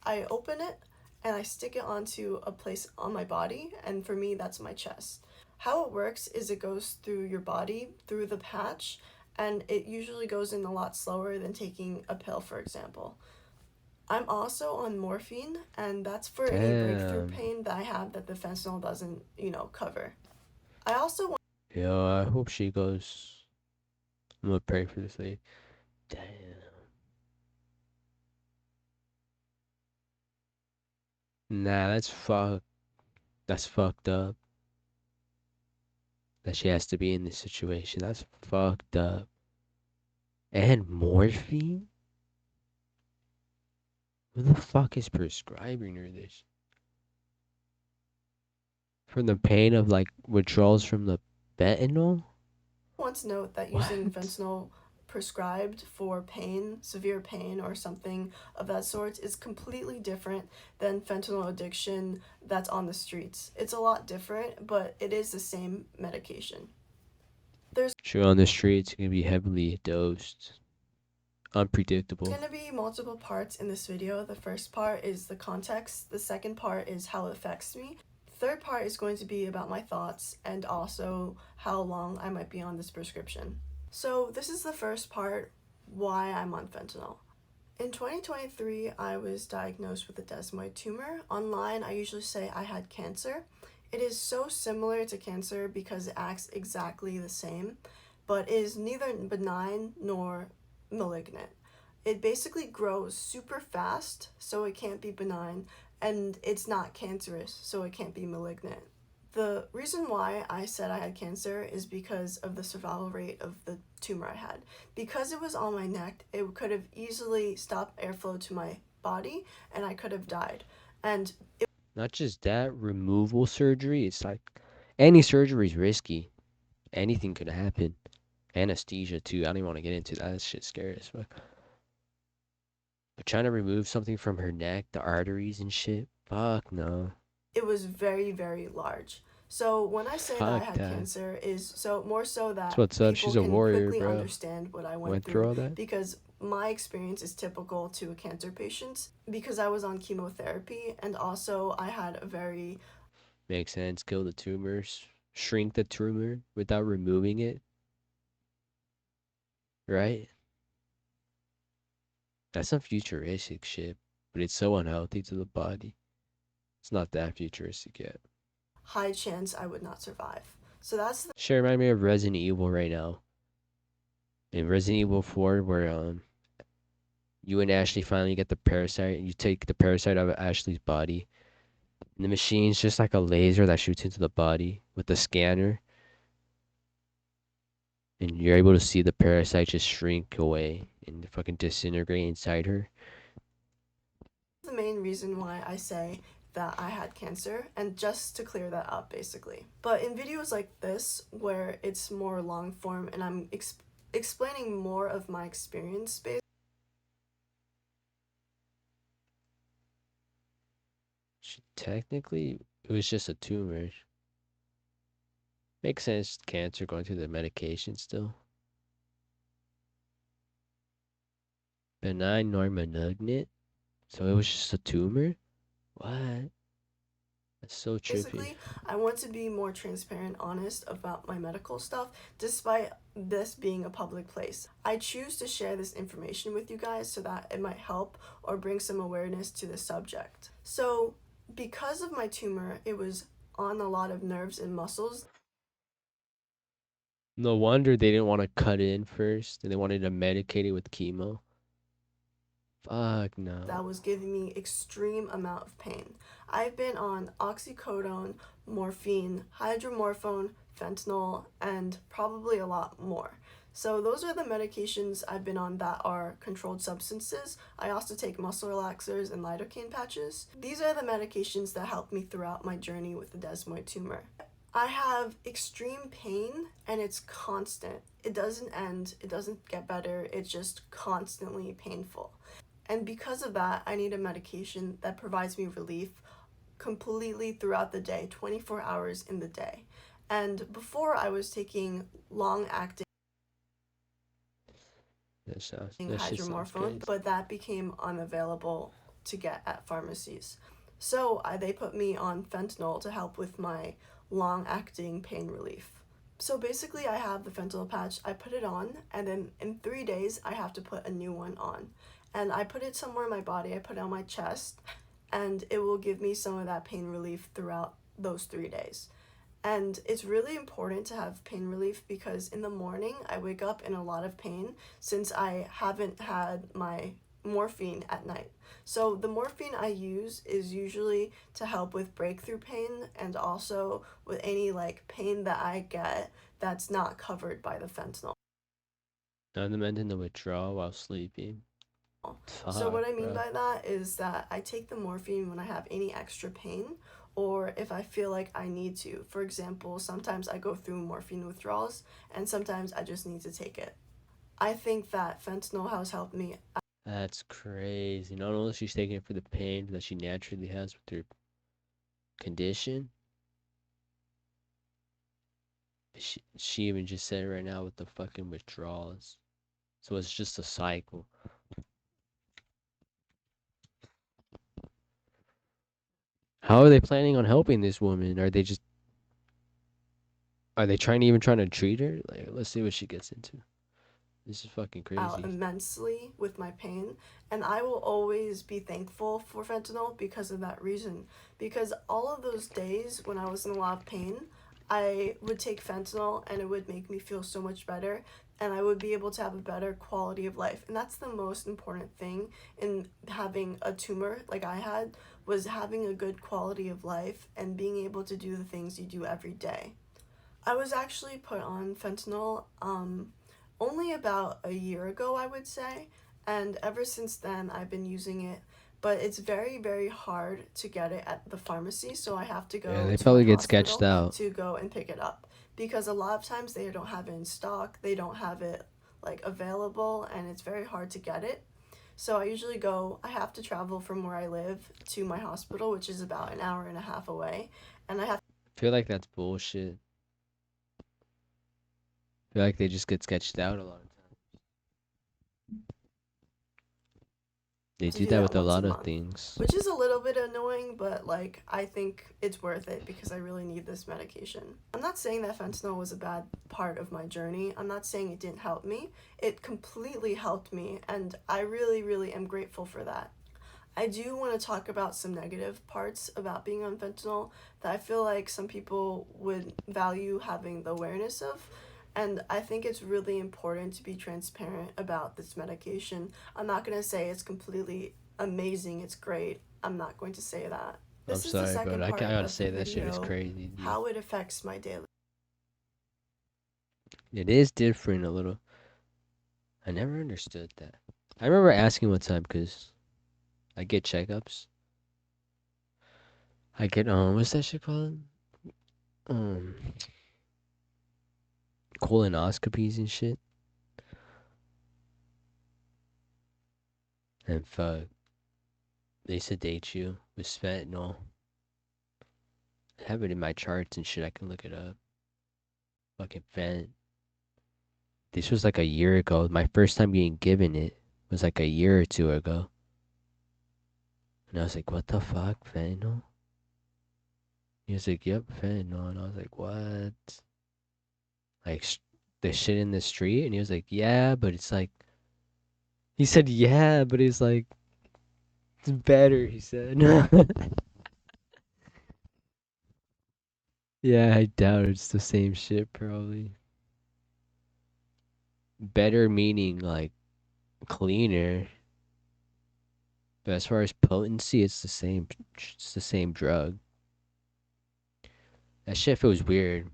I open it, and I stick it onto a place on my body, and for me, that's my chest. How it works is it goes through your body, through the patch, and it usually goes in a lot slower than taking a pill, for example. I'm also on morphine, and that's for any breakthrough Damn. pain that I have that the fentanyl doesn't, cover. I also want Yo, I hope she goes. I'm gonna pray for this lady. Damn. Nah, that's fucked up. That she has to be in this situation. That's fucked up. And morphine? Who the fuck is prescribing her this? From the pain of like withdrawals from the fentanyl? to note that using What? fentanyl prescribed for pain, severe pain, or something of that sort is completely different than fentanyl addiction that's on the streets. It's a lot different, but it is the same medication. There's Sure, on the streets, you can be heavily dosed. Unpredictable. going to be multiple parts in this video. The first part is the context, the second part is how it affects me. Third part is going to be about my thoughts and also how long I might be on this prescription. So this is the first part, why I'm on fentanyl. In 2023, I was diagnosed with a desmoid tumor. Online, I usually say I had cancer. It is so similar to cancer because it acts exactly the same, but is neither benign nor malignant. It basically grows super fast, so it can't be benign, and it's not cancerous, so it can't be malignant. The reason why I said I had cancer is because of the survival rate of the tumor I had. Because it was on my neck, it could have easily stopped airflow to my body, and I could have died. And Not just that, removal surgery. It's like any surgery is risky. Anything could happen. Anesthesia too. I don't even want to get into that. That shit's scary as fuck. But trying to remove something from her neck, the arteries and shit. Fuck no. it was very, very large. So when I say that I Fuck had that. cancer is so more so That's that what's up. people She's a can warrior, quickly bro. understand what I went Went through through all that. because my experience is typical to a cancer patient because I was on chemotherapy and also I had a very Makes sense. Kill the tumors. Shrink the tumor without removing it. Right? That's some futuristic shit. But it's so unhealthy to the body. It's not that futuristic yet. high chance I would not survive. So that's the Sure, remind me of Resident Evil right now. In Resident Evil 4, where you and Ashley finally get the parasite, and you take the parasite out of Ashley's body. And the machine's just like a laser that shoots into the body with the scanner. And you're able to see the parasite just shrink away and fucking disintegrate inside her. main reason why I say that I had cancer, and just to clear that up basically. But in videos like this where it's more long form and I'm explaining more of my experience Technically, it was just a tumor. Makes sense, cancer going through the medication still. Benign nor malignant? So it was just a tumor? What? That's so trippy. basically, I want to be more transparent, honest about my medical stuff, despite this being a public place. I choose to share this information with you guys so that it might help or bring some awareness to the subject. So, because of my tumor, it was on a lot of nerves and muscles. No wonder they didn't want to cut it in first, and they wanted to medicate it with chemo. Fuck no. That was giving me extreme amount of pain. I've been on oxycodone, morphine, hydromorphone, fentanyl, and probably a lot more. So those are the medications I've been on that are controlled substances. I also take muscle relaxers and lidocaine patches. These are the medications that helped me throughout my journey with the desmoid tumor. I have extreme pain and it's constant. It doesn't end, it doesn't get better, it's just constantly painful. And because of that, I need a medication that provides me relief completely throughout the day, 24 hours in the day. And before I was taking long-acting That shit sounds hydromorphone, crazy. but that became unavailable to get at pharmacies. So they put me on fentanyl to help with my long-acting pain relief. So basically, I have the fentanyl patch, I put it on, and then in 3 days, I have to put a new one on. And I put it somewhere in my body, I put it on my chest, and it will give me some of that pain relief throughout those 3 days. And it's really important to have pain relief because in the morning I wake up in a lot of pain since I haven't had my morphine at night. So the morphine I use is usually to help with breakthrough pain and also with any like pain that I get that's not covered by the fentanyl. Fundamental the withdrawal while sleeping. So Fuck, what I mean bro. by that is that I take the morphine when I have any extra pain or if I feel like I need to. For example, sometimes I go through morphine withdrawals and sometimes I just need to take it. I think that fentanyl has helped me. That's crazy. Not only is she taking it for the pain that she naturally has with her condition, but she even just said it right now with the fucking withdrawals. So it's just a cycle. How are they planning on helping this woman? Are they trying to treat her? Like, let's see what she gets into. This is fucking Out crazy. immensely with my pain, and I will always be thankful for fentanyl because of that reason. Because all of those days when I was in a lot of pain, I would take fentanyl and it would make me feel so much better and I would be able to have a better quality of life. And that's the most important thing in having a tumor like I had, was having a good quality of life and being able to do the things you do every day. I was actually put on fentanyl only about a year ago, I would say, and ever since then I've been using it. But it's very, very hard to get it at the pharmacy, so I have to Yeah, go they to my probably get sketched hospital out. to go and pick it up. Because a lot of times they don't have it in stock, they don't have it like available, and it's very hard to get it. So I usually go, I have to travel from where I live to my hospital, which is about an hour and a half away, and I have I feel like that's bullshit. I feel like they just get sketched out a lot of times. They to do do that that with a once a lot of month, things. which is a little bit annoying, but like I think it's worth it because I really need this medication. I'm not saying that fentanyl was a bad part of my journey. I'm not saying it didn't help me. It completely helped me, and I really, really am grateful for that. I do want to talk about some negative parts about being on fentanyl that I feel like some people would value having the awareness of. And I think it's really important to be transparent about this medication. I'm not going to say it's completely amazing, it's great. I'm not going to say that. I'm This is the sorry, but second I part gotta of the say that shit is video, crazy, dude. how it affects my daily. It is different a little. I never understood that. I remember asking one time because I get checkups. I get what's that shit called? Um, colonoscopies and shit. And fuck, they sedate you with fentanyl. I have it in my charts and shit. I can look it up. Fucking fent. This was like a year ago. My first time being given it was like a year or two ago. And I was like, what the fuck, fentanyl? He was like, yep, fentanyl. And I was like, what? Like, the shit in the street? And he was like, yeah, but it's like, he said, yeah, but it's like, it's better, he said. Yeah, I doubt it's the same shit, probably. Better meaning, like, cleaner. But as far as potency, it's the same. It's the same drug. That shit feels weird.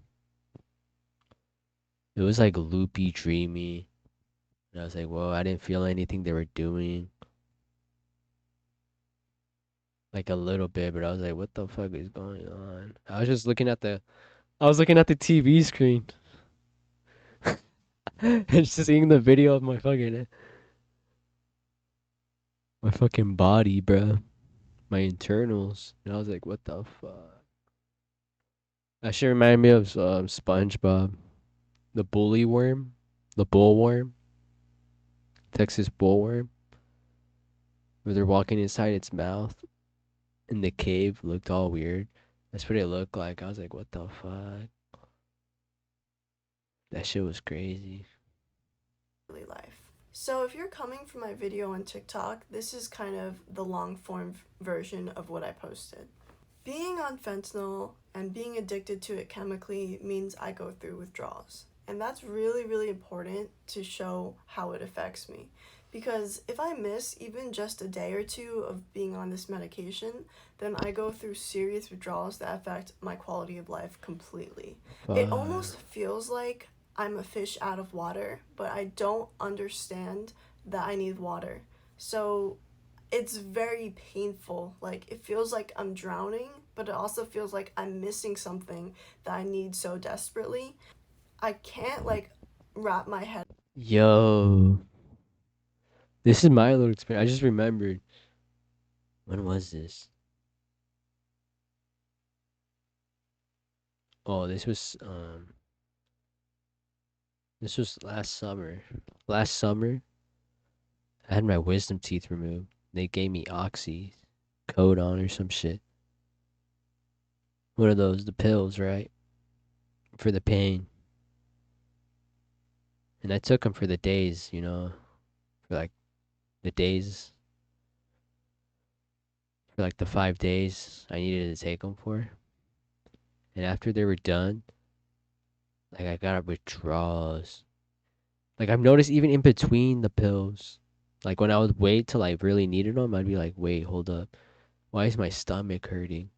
It was like loopy, dreamy. And I was like, whoa, I didn't feel anything they were doing. Like a little bit, but I was like, what the fuck is going on? I was looking at the TV screen. And just seeing the video of my fucking body, bro. My internals. And I was like, what the fuck? That shit reminded me of SpongeBob. The bully worm. The bullworm. Texas bullworm. Where they're walking inside its mouth. in the cave looked all weird. That's what it looked like. I was like, what the fuck? That shit was crazy. Life. So if you're coming from my video on TikTok, this is kind of the long form version of what I posted. Being on fentanyl and being addicted to it chemically means I go through withdrawals. And that's really, really important to show how it affects me. Because if I miss even just a day or two of being on this medication, then I go through serious withdrawals that affect my quality of life completely. It almost feels like I'm a fish out of water, but I don't understand that I need water. So it's very painful. Like, it feels like I'm drowning, but it also feels like I'm missing something that I need so desperately. I can't, like, wrap my head. Yo. This is my little experience. I just remembered. When was this? Oh, this was last summer. Last summer, I had my wisdom teeth removed. They gave me oxy codone or some shit. One of those, the pills, right? For the pain. And I took them for the days, you know, for like the days, for like the 5 days I needed to take them for. And after they were done, like I got withdrawals. Like I've noticed even in between the pills, like when I would wait till I really needed them, I'd be like, wait, hold up. Why is my stomach hurting?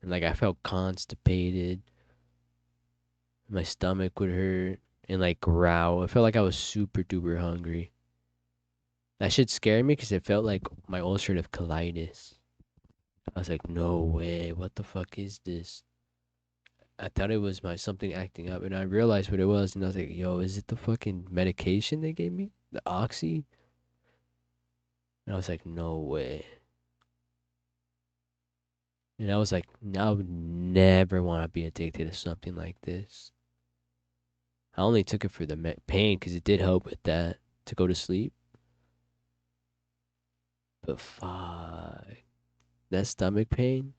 And like I felt constipated. My stomach would hurt and like growl. I felt like I was super duper hungry. That shit scared me because it felt like my ulcerative colitis. I was like, no way, what the fuck is this? I thought it was my something acting up, and I realized what it was, and I was like, yo, is it the fucking medication they gave me? The oxy? And I was like, no way. And I was like, I would never want to be addicted to something like this. I only took it for the pain because it did help with that to go to sleep. But fuck, that stomach pain,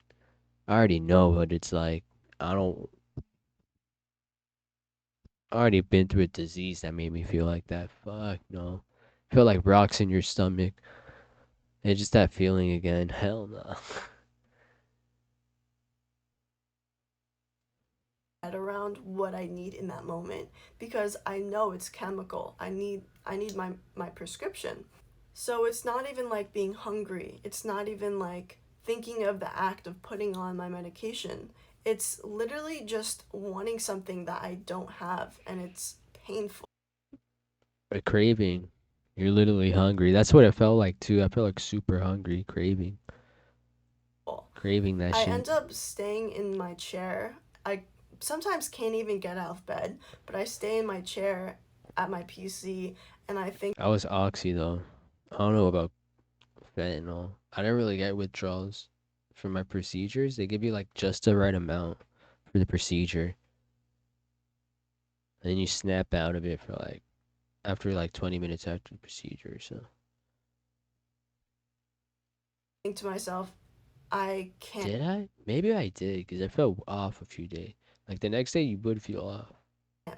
I already know what it's like. I don't. I already been through a disease that made me feel like that. Fuck no. Feel like rocks in your stomach. And just that feeling again. Hell no. Around what I need in that moment, because I know it's chemical. I need my prescription. So it's not even like being hungry. It's not even like thinking of the act of putting on my medication. It's literally just wanting something that I don't have, and it's painful. A craving. You're literally hungry. That's what it felt like too. I felt like super hungry, craving. Craving that I shit. end up staying in my chair. I sometimes can't even get out of bed, but I stay in my chair at my PC and I think I was oxy though. I don't know about fentanyl. I didn't really get withdrawals for my procedures. They give you like just the right amount for the procedure. And then you snap out of it for like after like 20 minutes after the procedure, so. to myself, I can't Did I? Maybe I did because I felt off a few days. Like the next day you would feel off.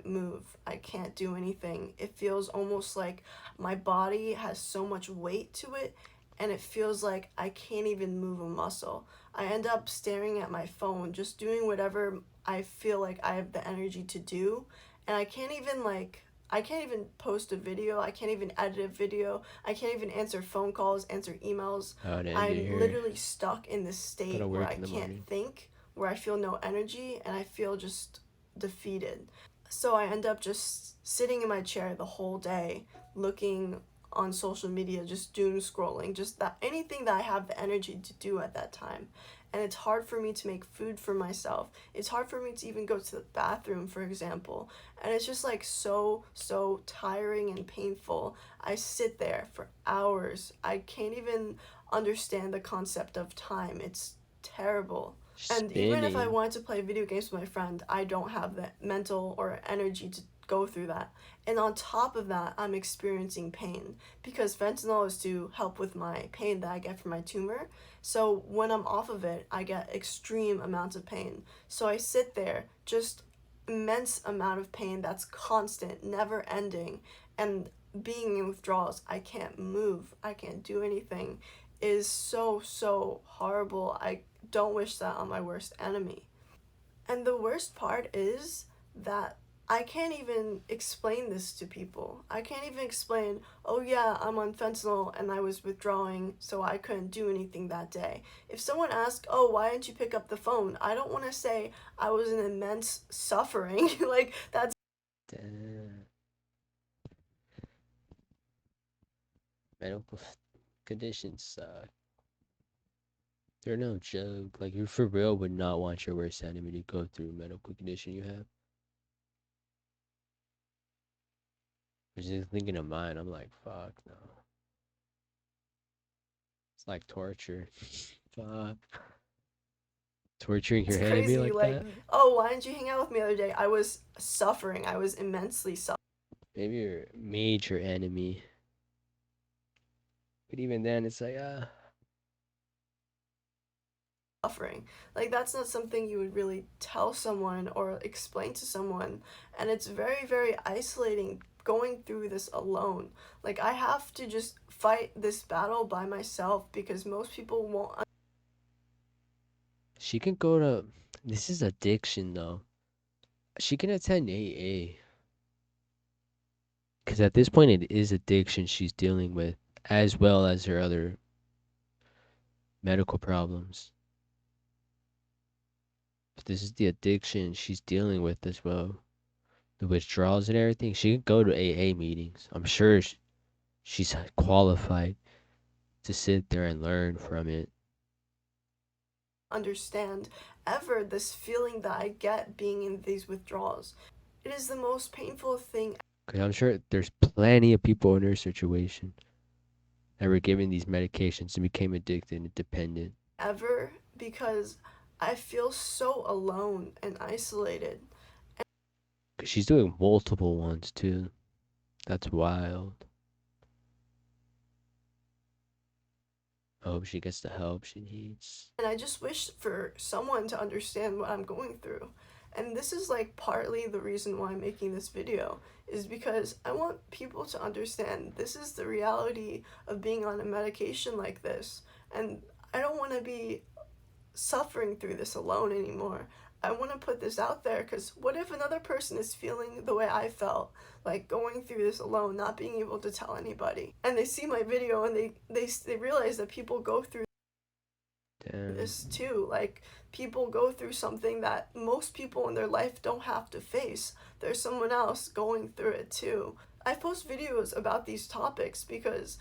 move. I can't do anything. It feels almost like my body has so much weight to it, and it feels like I can't even move a muscle. I end up staring at my phone, just doing whatever I feel like I have the energy to do, and I can't even post a video. I can't even edit a video. I can't even answer phone calls, answer emails. Oh, to end it I'm here. literally stuck in this state Gotta where work I in the can't morning. think, where I feel no energy, and I feel just defeated. So I end up just sitting in my chair the whole day, looking on social media, just doom scrolling, just that anything that I have the energy to do at that time. And it's hard for me to make food for myself. It's hard for me to even go to the bathroom, for example. And it's just like so tiring and painful. I sit there for hours. I can't even understand the concept of time. It's terrible. And even if I wanted to play video games with my friend, I don't have the mental or energy to go through that. And on top of that, I'm experiencing pain because fentanyl is to help with my pain that I get from my tumor. So when I'm off of it, I get extreme amounts of pain. So I sit there, just immense amount of pain that's constant, never ending, and being in withdrawals, I can't move, I can't do anything, is so horrible. I don't wish that on my worst enemy. And the worst part is that I can't even explain this to people. I can't even explain, oh yeah, I'm on fentanyl and I was withdrawing, so I couldn't do anything that day. If someone asks, oh, why didn't you pick up the phone? I don't want to say I was in immense suffering. Like, that's... Damn. Medical conditions suck. They're no joke. Like, you for real would not want your worst enemy to go through a medical condition you have. I'm just thinking of mine. I'm like, fuck no. It's like torture. Fuck. Torturing your enemy crazy. like Like, that? oh, why didn't you hang out with me the other day? I was suffering. I was immensely Maybe your major enemy. But even then, it's like, suffering. Like, that's not something you would really tell someone or explain to someone. And it's very isolating going through this alone. Like, I have to just fight this battle by myself because most people won't. she can go to. This is addiction, though. She can attend AA. Because at this point, it is addiction she's dealing with, as well as her other medical problems. But this is the addiction she's dealing with as well. The withdrawals and everything. She can go to AA meetings. I'm sure she's qualified to sit there and learn from it. Understand ever this feeling that I get being in these withdrawals. It is the most painful thing. Because I'm sure there's plenty of people in her situation that were given these medications and became addicted and dependent. Ever, because I feel so alone and isolated. Because she's doing multiple ones too. That's wild. I hope she gets the help she needs. And I just wish for someone to understand what I'm going through. And this is like partly the reason why I'm making this video, is because I want people to understand this is the reality of being on a medication like this. And I don't want to be suffering through this alone anymore. I want to put this out there because what if another person is feeling the way I felt, like going through this alone, not being able to tell anybody, and they see my video and they realize that people go through this too. Like, people go through something that most people in their life don't have to face. There's someone else going through it too. I post videos about these topics because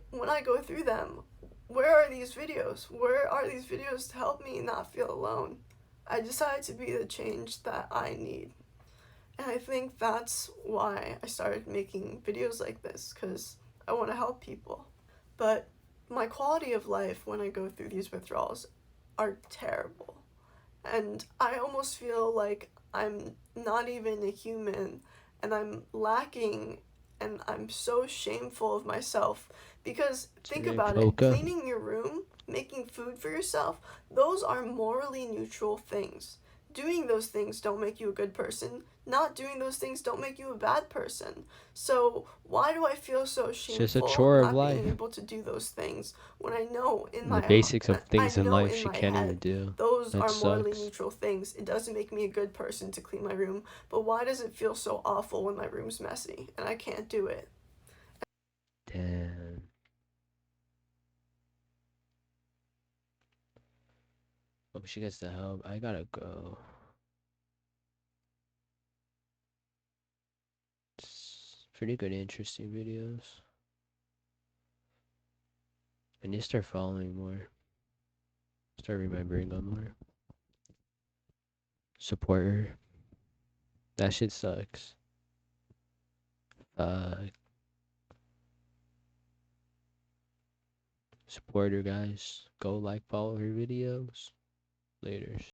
when I go through them, where are these videos? Where are these videos to help me not feel alone? I decided to be the change that I need. And I think that's why I started making videos like this, because I want to help people. But my quality of life when I go through these withdrawals are terrible. And I almost feel like I'm not even a human, and I'm lacking, and I'm so shameful of myself. Because think about it, cleaning your room, making food for yourself, those are morally neutral things. Doing those things don't make you a good person. Not doing those things don't make you a bad person. So why do I feel so shameful It's just a chore of not life. being able to do those things when I know in The basics of things in life she can't even do. those That are morally sucks. neutral things. It doesn't make me a good person to clean my room, but why does it feel so awful when my room's messy and I can't do it? Damn. Hope she gets the help. I gotta go. It's pretty good, interesting videos. I need to start following more. Start remembering them more. Support her. That shit sucks. Support her, guys. Go like, follow her videos. Laters.